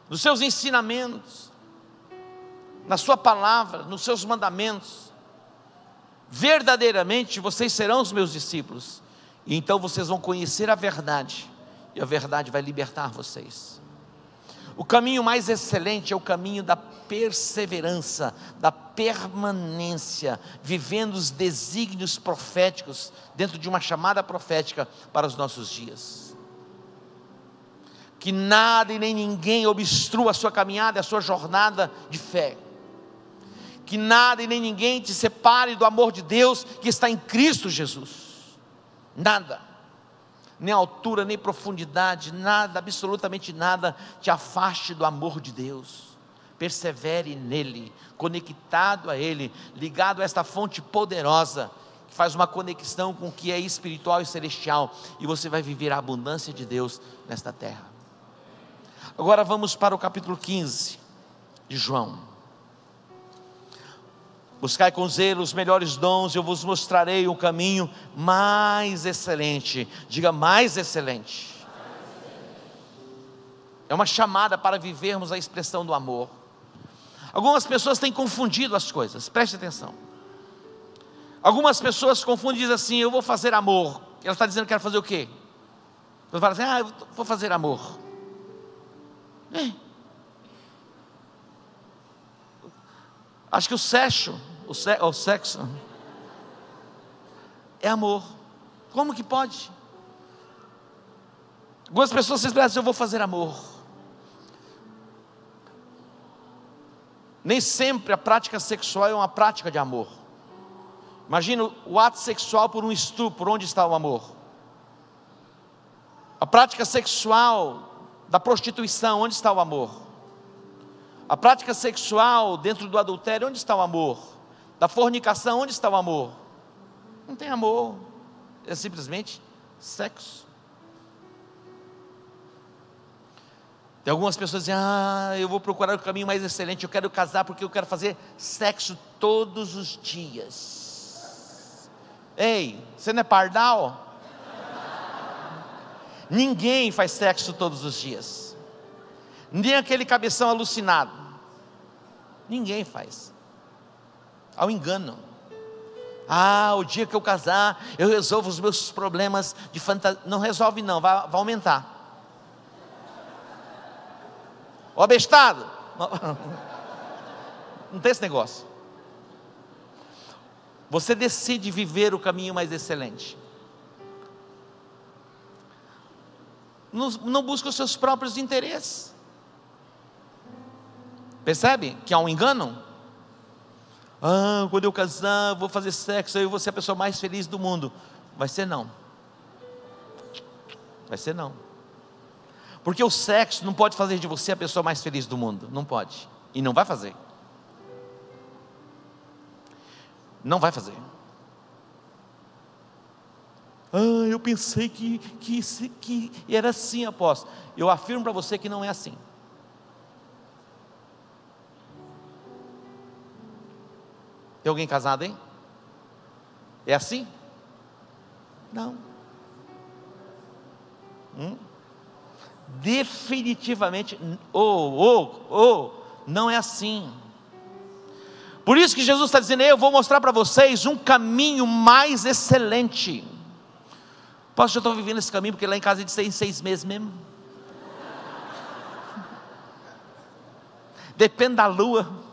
nos seus ensinamentos, na sua palavra, nos seus mandamentos, verdadeiramente vocês serão os meus discípulos, e então vocês vão conhecer a verdade, e a verdade vai libertar vocês. O caminho mais excelente é o caminho da perseverança, da permanência, vivendo os desígnios proféticos, dentro de uma chamada profética para os nossos dias. Que nada e nem ninguém obstrua a sua caminhada, a sua jornada de fé. Que nada e nem ninguém te separe do amor de Deus que está em Cristo Jesus. Nada, nem altura, nem profundidade, nada, absolutamente nada te afaste do amor de Deus. Persevere nele, conectado a ele, ligado a esta fonte poderosa, que faz uma conexão com o que é espiritual e celestial, e você vai viver a abundância de Deus nesta terra. Agora vamos para o capítulo 15 de João. Buscai com zelo os melhores dons, eu vos mostrarei o caminho mais excelente. Diga, mais excelente. É uma chamada para vivermos a expressão do amor. Algumas pessoas têm confundido as coisas, preste atenção. Algumas pessoas confundem e dizem assim: eu vou fazer amor. Ela está dizendo que quer fazer o quê? Ela fala assim: eu vou fazer amor. Acho que o sexo é amor. Como que pode? Algumas pessoas se expressam: eu vou fazer amor. Nem sempre a prática sexual é uma prática de amor. Imagina o ato sexual por um estupro, onde está o amor? A prática sexual da prostituição, onde está o amor? A prática sexual dentro do adultério, onde está o amor? Da fornicação, onde está o amor? Não tem amor, é simplesmente sexo. Tem algumas pessoas que dizem: eu vou procurar o caminho mais excelente, eu quero casar porque eu quero fazer sexo todos os dias. Ei, você não é pardal? Ninguém faz sexo todos os dias, nem aquele cabeção alucinado. Ninguém faz. Há um engano, O dia que eu casar, eu resolvo os meus problemas de fantasia. Não resolve não, vai aumentar. Ó bestado. Não tem esse negócio. Você decide viver o caminho mais excelente. Não busca os seus próprios interesses. Percebe que há um engano? Quando eu casar, eu vou fazer sexo, eu vou ser a pessoa mais feliz do mundo. Vai ser não. Vai ser não. Porque o sexo não pode fazer de você a pessoa mais feliz do mundo. Não pode. E não vai fazer. Não vai fazer. Eu pensei que era assim, apóstolo. Eu afirmo para você que não é assim. Tem alguém casado, hein? É assim? Não. Definitivamente, não é assim. Por isso que Jesus está dizendo: eu vou mostrar para vocês um caminho mais excelente. Posso, eu estou vivendo esse caminho, porque lá em casa é de 6 meses mesmo. Depende da lua.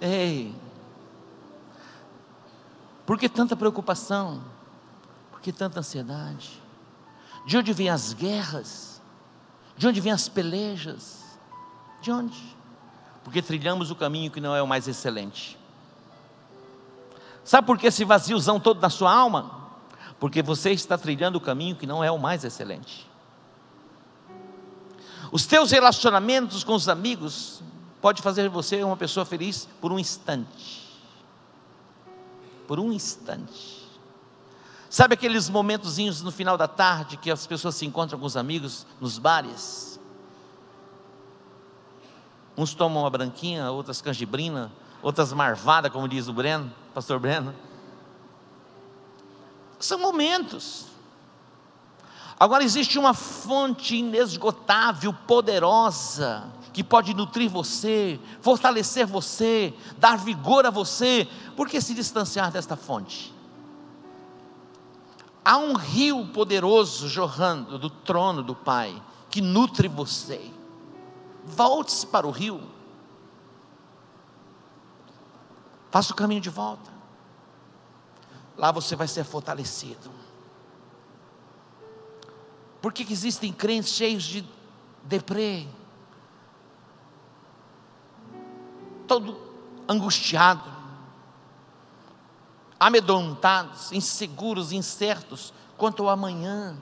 Ei, por que tanta preocupação? Por que tanta ansiedade? De onde vêm as guerras? De onde vêm as pelejas? De onde? Porque trilhamos o caminho que não é o mais excelente. Sabe por que esse vaziozão todo na sua alma? Porque você está trilhando o caminho que não é o mais excelente. Os teus relacionamentos com os amigos pode fazer você uma pessoa feliz por um instante. Por um instante. Sabe aqueles momentozinhos no final da tarde que as pessoas se encontram com os amigos nos bares? Uns tomam uma branquinha, outras canjibrina, outras marvada, como diz o Breno, pastor Breno. São momentos. Agora existe uma fonte inesgotável, poderosa, que pode nutrir você, fortalecer você, dar vigor a você. Por que se distanciar desta fonte? Há um rio poderoso jorrando do trono do Pai, que nutre você. Volte-se para o rio. Faça o caminho de volta. Lá você vai ser fortalecido. Por que existem crentes cheios de deprê? Todo angustiado, amedrontados, inseguros, incertos quanto ao amanhã.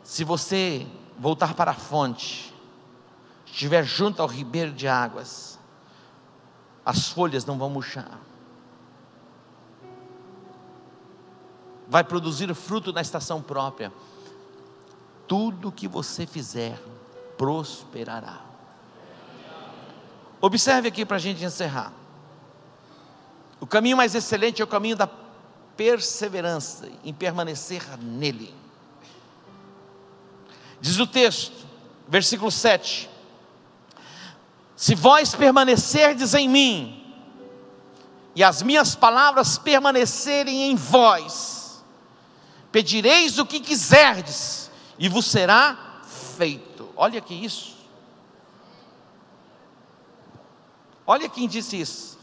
Se você voltar para a fonte, estiver junto ao ribeiro de águas, as folhas não vão murchar, vai produzir fruto na estação própria. Tudo que você fizer prosperará. Observe aqui para a gente encerrar. O caminho mais excelente é o caminho da perseverança, em permanecer nele. Diz o texto, versículo 7: se vós permanecerdes em mim, e as minhas palavras permanecerem em vós, pedireis o que quiserdes, e vos será feito. Olha que isso. Olha quem disse isso.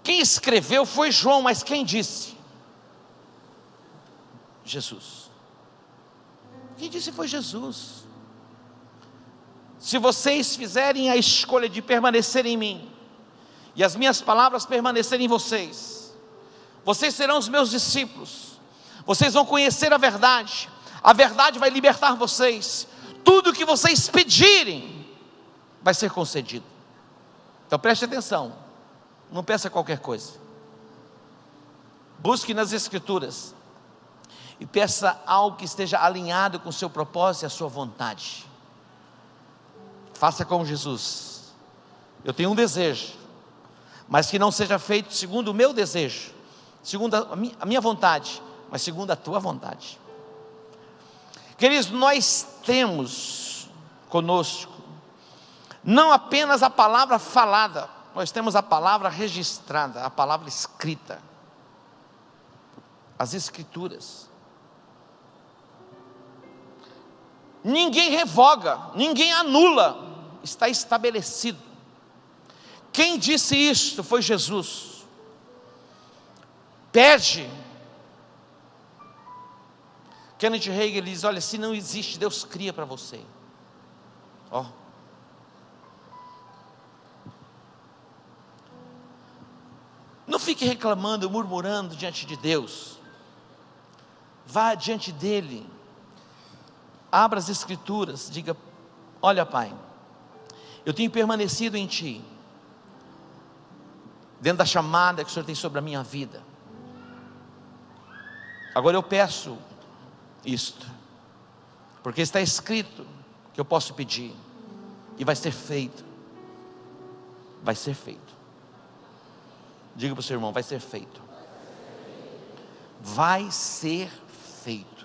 Quem escreveu foi João, mas quem disse? Jesus. Quem disse foi Jesus. Se vocês fizerem a escolha de permanecer em mim, e as minhas palavras permanecerem em vocês, vocês serão os meus discípulos, vocês vão conhecer a verdade vai libertar vocês, tudo que vocês pedirem, vai ser concedido. Então preste atenção, não peça qualquer coisa, busque nas Escrituras, e peça algo que esteja alinhado com o seu propósito e a sua vontade. Faça como Jesus, Eu tenho um desejo, mas que não seja feito segundo o meu desejo, segundo a minha vontade, mas segundo a tua vontade. Queridos, nós temos conosco não apenas a palavra falada, nós temos a palavra registrada, a palavra escrita, as escrituras. Ninguém revoga, ninguém anula, está estabelecido. Quem disse isto foi Jesus. Pede. Kenneth Hagin diz: olha, se não existe, Deus cria para você. Ó. Não fique reclamando, murmurando diante de Deus. Vá diante dele. Abra as escrituras, diga: olha, Pai, eu tenho permanecido em Ti, dentro da chamada que o Senhor tem sobre a minha vida. Agora eu peço isto, porque está escrito que eu posso pedir, e vai ser feito. Vai ser feito. Diga para o seu irmão: vai ser feito. Vai ser feito.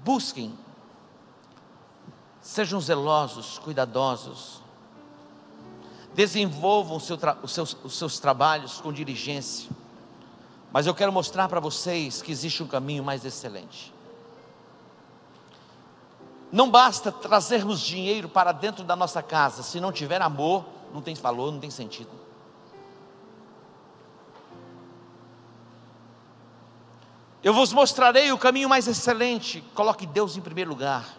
Busquem, sejam zelosos, cuidadosos, desenvolvam os seus trabalhos com diligência, mas eu quero mostrar para vocês que existe um caminho mais excelente. Não basta trazermos dinheiro para dentro da nossa casa, se não tiver amor, não tem valor, não tem sentido. Eu vos mostrarei o caminho mais excelente. Coloque Deus em primeiro lugar.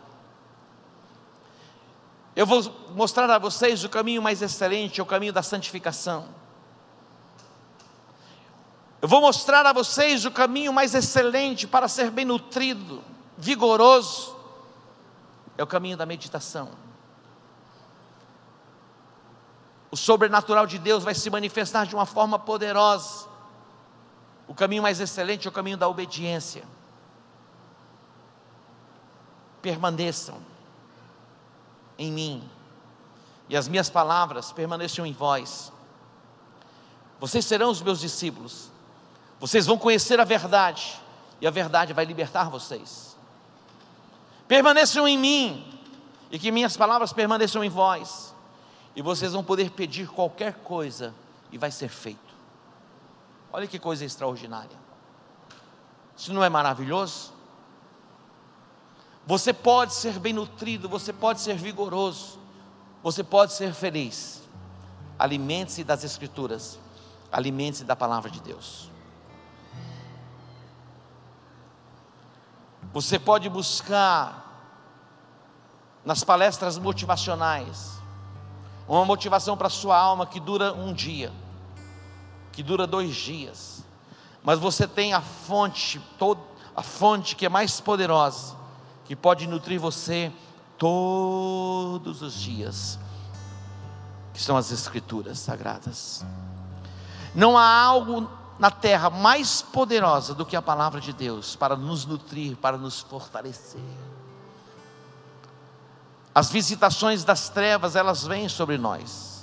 Eu vou mostrar a vocês o caminho mais excelente, é o caminho da santificação. Eu vou mostrar a vocês o caminho mais excelente para ser bem nutrido, vigoroso, é o caminho da meditação. O sobrenatural de Deus vai se manifestar de uma forma poderosa. O caminho mais excelente é o caminho da obediência. Permaneçam em mim, e as minhas palavras permaneçam em vós. Vocês serão os meus discípulos. Vocês vão conhecer a verdade, e a verdade vai libertar vocês. Permaneçam em mim, e que minhas palavras permaneçam em vós, e vocês vão poder pedir qualquer coisa, e vai ser feito. Olha que coisa extraordinária. Isso não é maravilhoso? Você pode ser bem nutrido, você pode ser vigoroso, você pode ser feliz. Alimente-se das Escrituras, alimente-se da palavra de Deus. Você pode buscar nas palestras motivacionais uma motivação para a sua alma que dura um dia, que dura 2 dias, mas você tem a fonte que é mais poderosa, que pode nutrir você todos os dias, que são as Escrituras Sagradas. Não há algo na terra mais poderosa do que a palavra de Deus, para nos nutrir, para nos fortalecer. As visitações das trevas, elas vêm sobre nós.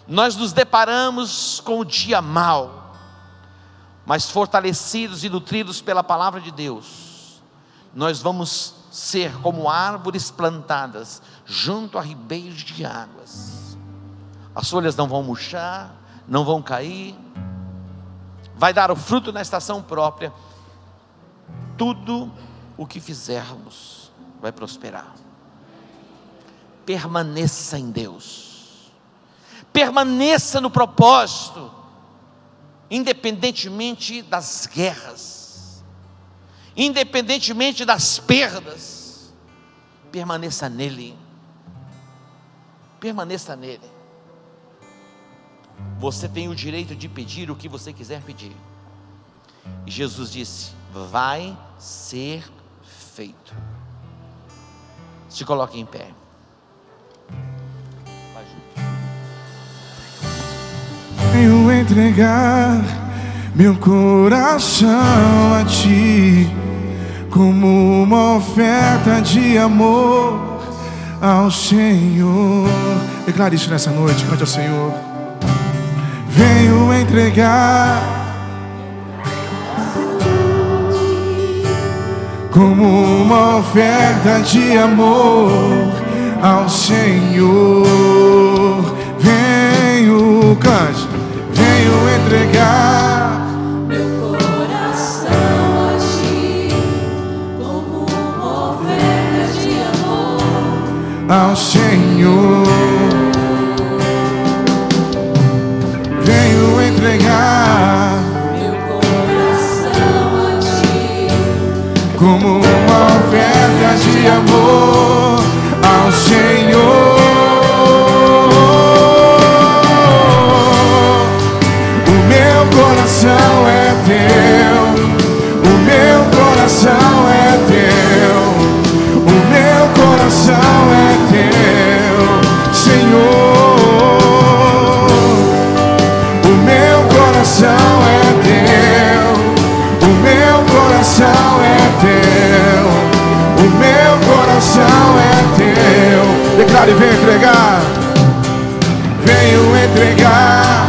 Nós nos deparamos com o dia mau, mas fortalecidos e nutridos pela palavra de Deus, nós vamos ser como árvores plantadas junto a ribeiros de águas. As folhas não vão murchar, não vão cair, vai dar o fruto na estação própria. Tudo o que fizermos vai prosperar. Permaneça em Deus, permaneça no propósito, independentemente das guerras, independentemente das perdas. Permaneça nele, permaneça nele. Você tem o direito de pedir o que você quiser pedir, e Jesus disse: vai ser feito. Se coloque em pé. Venho entregar meu coração a Ti, como uma oferta de amor, ao Senhor. Declare isso nessa noite, cante ao Senhor. Venho entregar como uma oferta de amor ao Senhor. Venho, cante. Venho entregar meu coração a ti, como uma oferta de amor ao Senhor. Venho entregar meu coração a ti, como uma oferta de amor ao Senhor. O meu coração é teu, o meu coração é teu, o meu coração é teu, Senhor. O meu coração é teu, o meu coração é teu, o meu coração é teu. Declare, venho entregar, venho entregar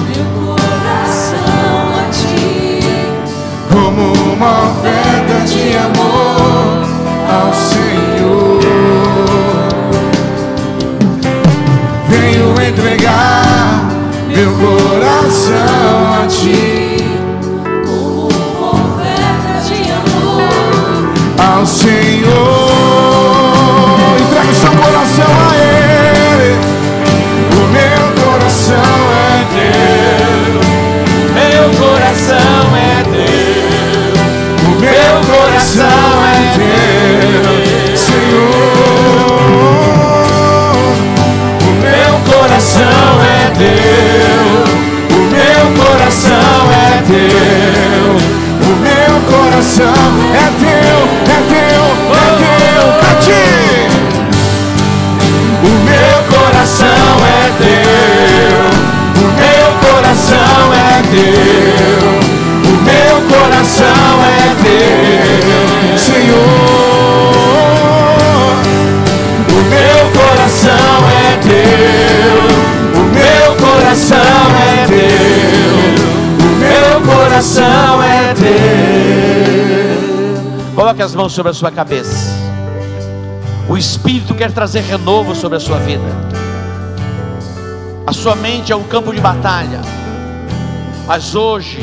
meu coração a ti, como uma oferta de amor ao Senhor. Venho entregar meu coração a ti, como uma oferta de amor ao Senhor. Entrega o seu coração a Ele. O meu coração é teu, Meu coração é teu, o meu coração é teu, Senhor. O meu coração é teu, o meu coração é teu, o meu coração é teu, é teu, é teu, cante. O meu coração é teu, o meu coração é teu, o meu coração é teu, Senhor. O meu coração é teu, o meu coração é teu, o meu coração é teu. Coloque as mãos sobre a sua cabeça. O Espírito quer trazer renovo sobre a sua vida. A sua mente é um campo de batalha, mas hoje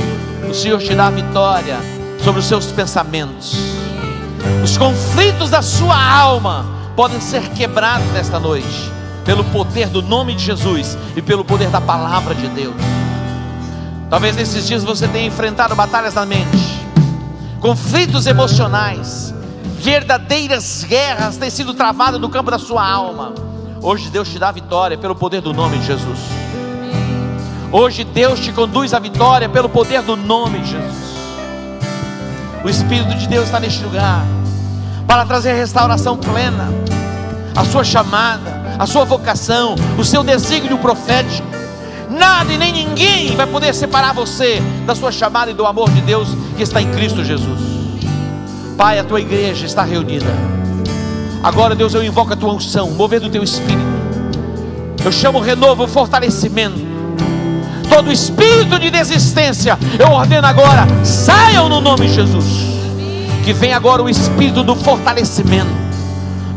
o Senhor te dá a vitória sobre os seus pensamentos. Os conflitos da sua alma podem ser quebrados nesta noite, pelo poder do nome de Jesus e pelo poder da palavra de Deus. Talvez nesses dias você tenha enfrentado batalhas na mente, conflitos emocionais, verdadeiras guerras têm sido travadas no campo da sua alma. Hoje Deus te dá a vitória pelo poder do nome de Jesus. Hoje Deus te conduz à vitória pelo poder do nome de Jesus. O Espírito de Deus está neste lugar para trazer restauração plena, a sua chamada, a sua vocação, o seu desígnio profético. Nada e nem ninguém vai poder separar você da sua chamada e do amor de Deus que está em Cristo Jesus. Pai, a tua igreja está reunida. Agora, Deus, eu invoco a tua unção, mover do teu Espírito. Eu chamo o renovo, o fortalecimento. Todo espírito de desistência, eu ordeno agora, saiam no nome de Jesus. Que venha agora o espírito do fortalecimento,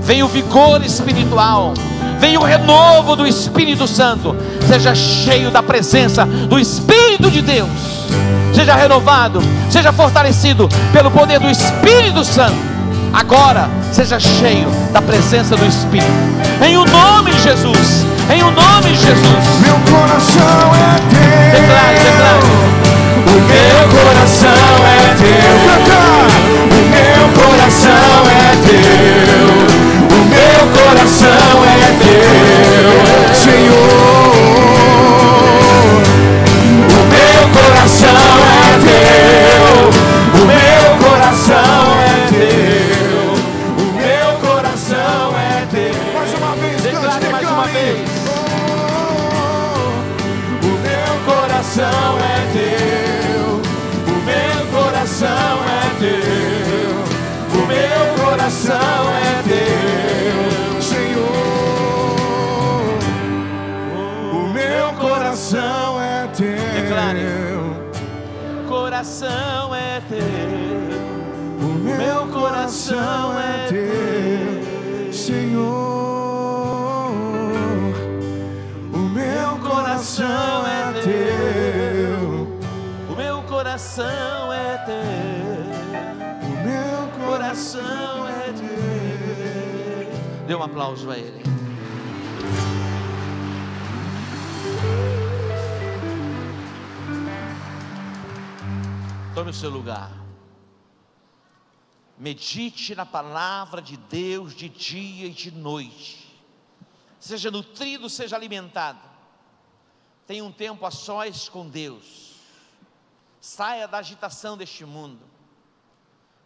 venha o vigor espiritual, venha o renovo do Espírito Santo. Seja cheio da presença do Espírito de Deus. Seja renovado, seja fortalecido pelo poder do Espírito Santo. Agora, seja cheio da presença do Espírito. Em o nome de Jesus, em o nome de Jesus. Meu coração é teu. Declare, declare. O meu coração é teu. Cantar. O meu coração é teu. O meu coração é teu, Senhor. O meu coração é teu. O meu coração é teu. O meu coração é teu. Mais uma vez, Declare mais uma vez. O meu coração é teu. O meu coração é teu. O meu coração é teu, Senhor. coração é teu. Declare. Coração é teu. O meu coração é teu, Senhor. O meu coração é teu. O meu coração é teu. O meu Coração é teu. Dê um aplauso a Ele. Tome o seu lugar. Medite na palavra de Deus de dia e de noite. Seja nutrido, seja alimentado. Tenha um tempo a sós com Deus. Saia da agitação deste mundo.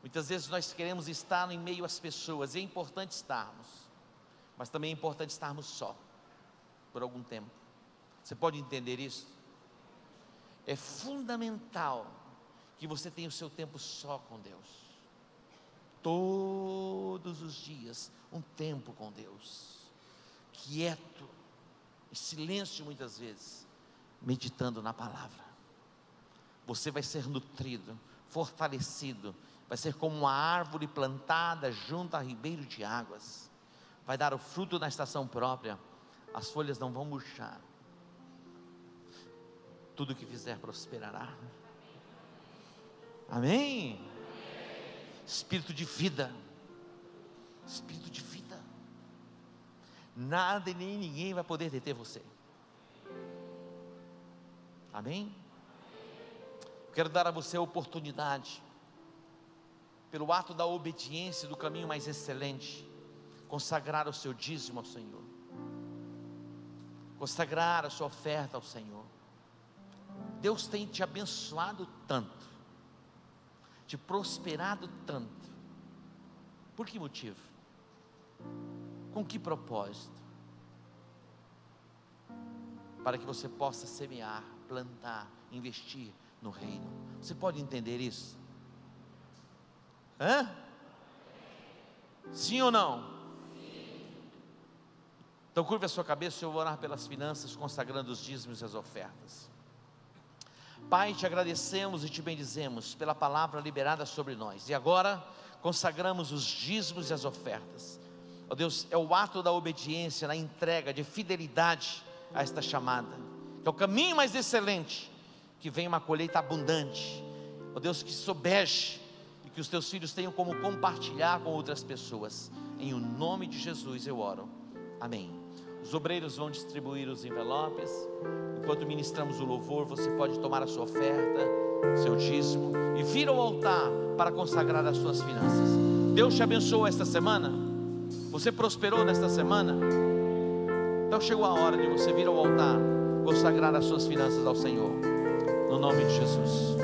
Muitas vezes nós queremos estar em meio às pessoas, e é importante estarmos, mas também é importante estarmos só, por algum tempo. Você pode entender isso? É fundamental que você tenha o seu tempo só com Deus. Todos os dias, um tempo com Deus, quieto, em silêncio muitas vezes, meditando na palavra. Você vai ser nutrido, fortalecido, vai ser como uma árvore plantada junto a ribeiro de águas, vai dar o fruto na estação própria, as folhas não vão murchar, tudo que fizer prosperará. Amém? Espírito de vida, espírito de vida, nada e nem ninguém vai poder deter você. Amém? Quero dar a você a oportunidade, pelo ato da obediência, do caminho mais excelente, consagrar o seu dízimo ao Senhor, consagrar a sua oferta ao Senhor. Deus tem te abençoado tanto, te prosperado tanto. Por que motivo? Com que propósito? Para que você possa semear, plantar, investir no reino. Você pode entender isso? Hã? Sim ou não? Sim. Então curve a sua cabeça, eu vou orar pelas finanças, consagrando os dízimos e as ofertas. Pai, te agradecemos e te bendizemos pela palavra liberada sobre nós, e agora consagramos os dízimos e as ofertas. Ó Deus, é o ato da obediência, na entrega, de fidelidade a esta chamada, que é o caminho mais excelente, que venha uma colheita abundante. Ó Deus, que sobeje, e que os teus filhos tenham como compartilhar com outras pessoas. Em o nome de Jesus eu oro, amém. Os obreiros vão distribuir os envelopes. Enquanto ministramos o louvor, você pode tomar a sua oferta, seu dízimo, e vir ao altar para consagrar as suas finanças. Deus te abençoou esta semana? Você prosperou nesta semana? Então chegou a hora de você vir ao altar, consagrar as suas finanças ao Senhor, no nome de Jesus.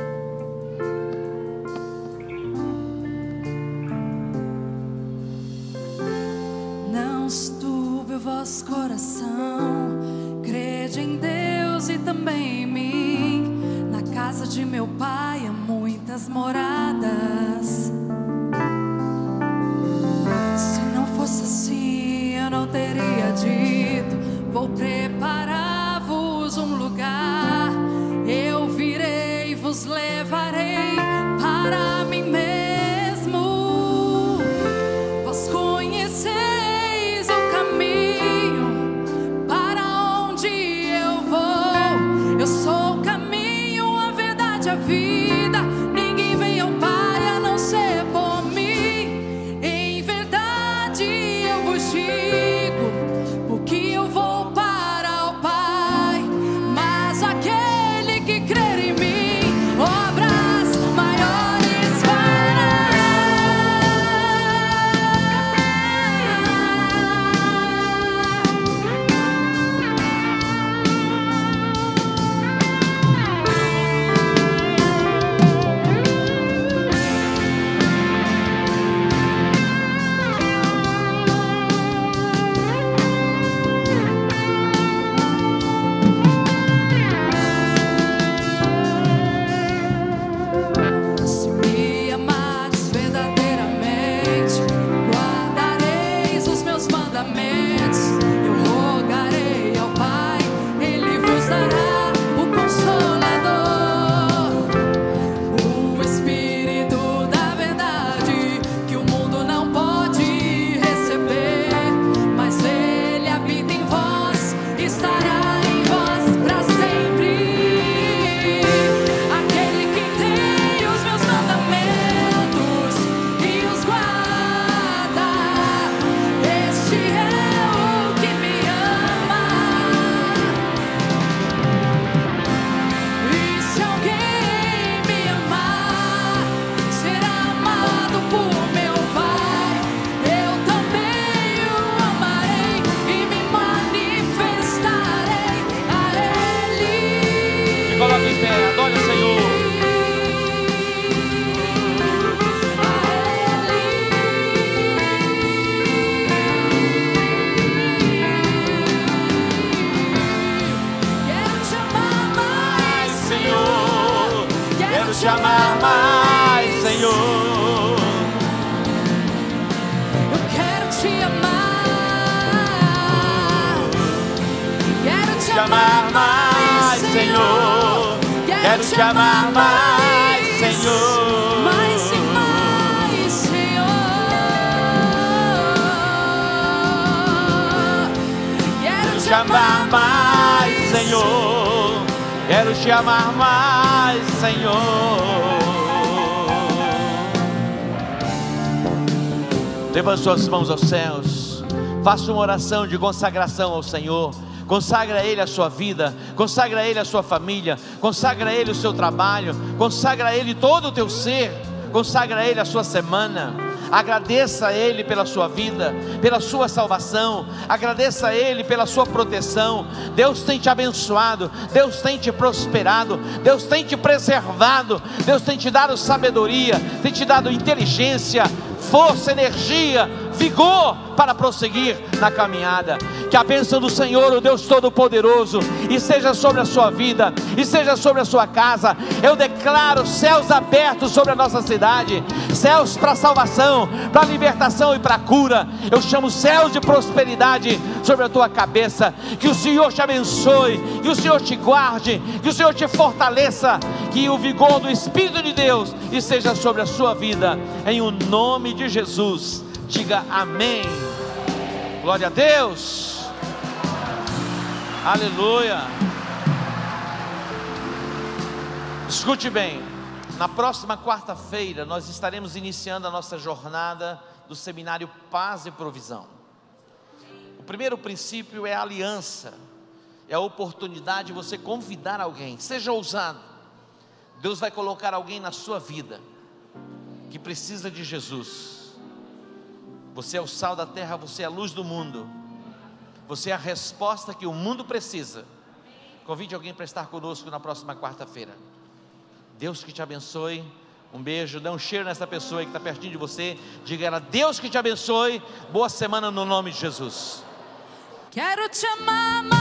Não se turbe o vosso coração, crede em Deus e também em mim. Na casa de meu pai há muitas moradas. Se não fosse assim, eu não teria dito: vou preparar-vos um lugar. Eu virei e vos levarei para mim mesmo. Vós conheceis o caminho para onde eu vou. Eu sou o caminho, a verdade, a vida. Ninguém vem ao Pai a não ser por mim. Em verdade eu vos digo, porque eu vou para o Pai. Mas aquele que crer em mim, obras maiores fará. Quero te amar mais, Senhor. Eu quero te amar. Quero te amar mais, Senhor. Quero te amar mais, Senhor. Mais e mais, Senhor. Quero Te amar mais, Senhor. Quero te amar mais, Senhor. Levante suas mãos aos céus. Faça uma oração de consagração ao Senhor. Consagra a Ele a sua vida, consagra a Ele a sua família, consagra a Ele o seu trabalho, consagra a Ele todo o teu ser, consagra a Ele a sua semana. Agradeça a Ele pela sua vida, pela sua salvação, agradeça a Ele pela sua proteção. Deus tem te abençoado, Deus tem te prosperado, Deus tem te preservado, Deus tem te dado sabedoria, tem te dado inteligência, força, energia, vigor para prosseguir na caminhada. Que a bênção do Senhor, o Deus Todo-Poderoso, esteja sobre a sua vida, esteja sobre a sua casa. Eu declaro céus abertos sobre a nossa cidade, céus para salvação, para libertação e para cura. Eu chamo céus de prosperidade sobre a tua cabeça. Que o Senhor te abençoe, que o Senhor te guarde, que o Senhor te fortaleça, que o vigor do Espírito de Deus esteja sobre a sua vida, em o nome de Jesus. Diga amém. Glória a Deus. Aleluia. Escute bem, na próxima quarta-feira nós estaremos iniciando a nossa jornada do seminário Paz e Provisão. O primeiro princípio é a aliança, é a oportunidade de você convidar alguém. Seja ousado. Deus vai colocar alguém na sua vida que precisa de Jesus. Você é o sal da terra, você é a luz do mundo, você é a resposta que o mundo precisa. Convide alguém para estar conosco na próxima quarta-feira. Deus que te abençoe. Um beijo, dê um cheiro nessa pessoa aí que está pertinho de você. Diga a ela: Deus que te abençoe. Boa semana no nome de Jesus. Quero te amar.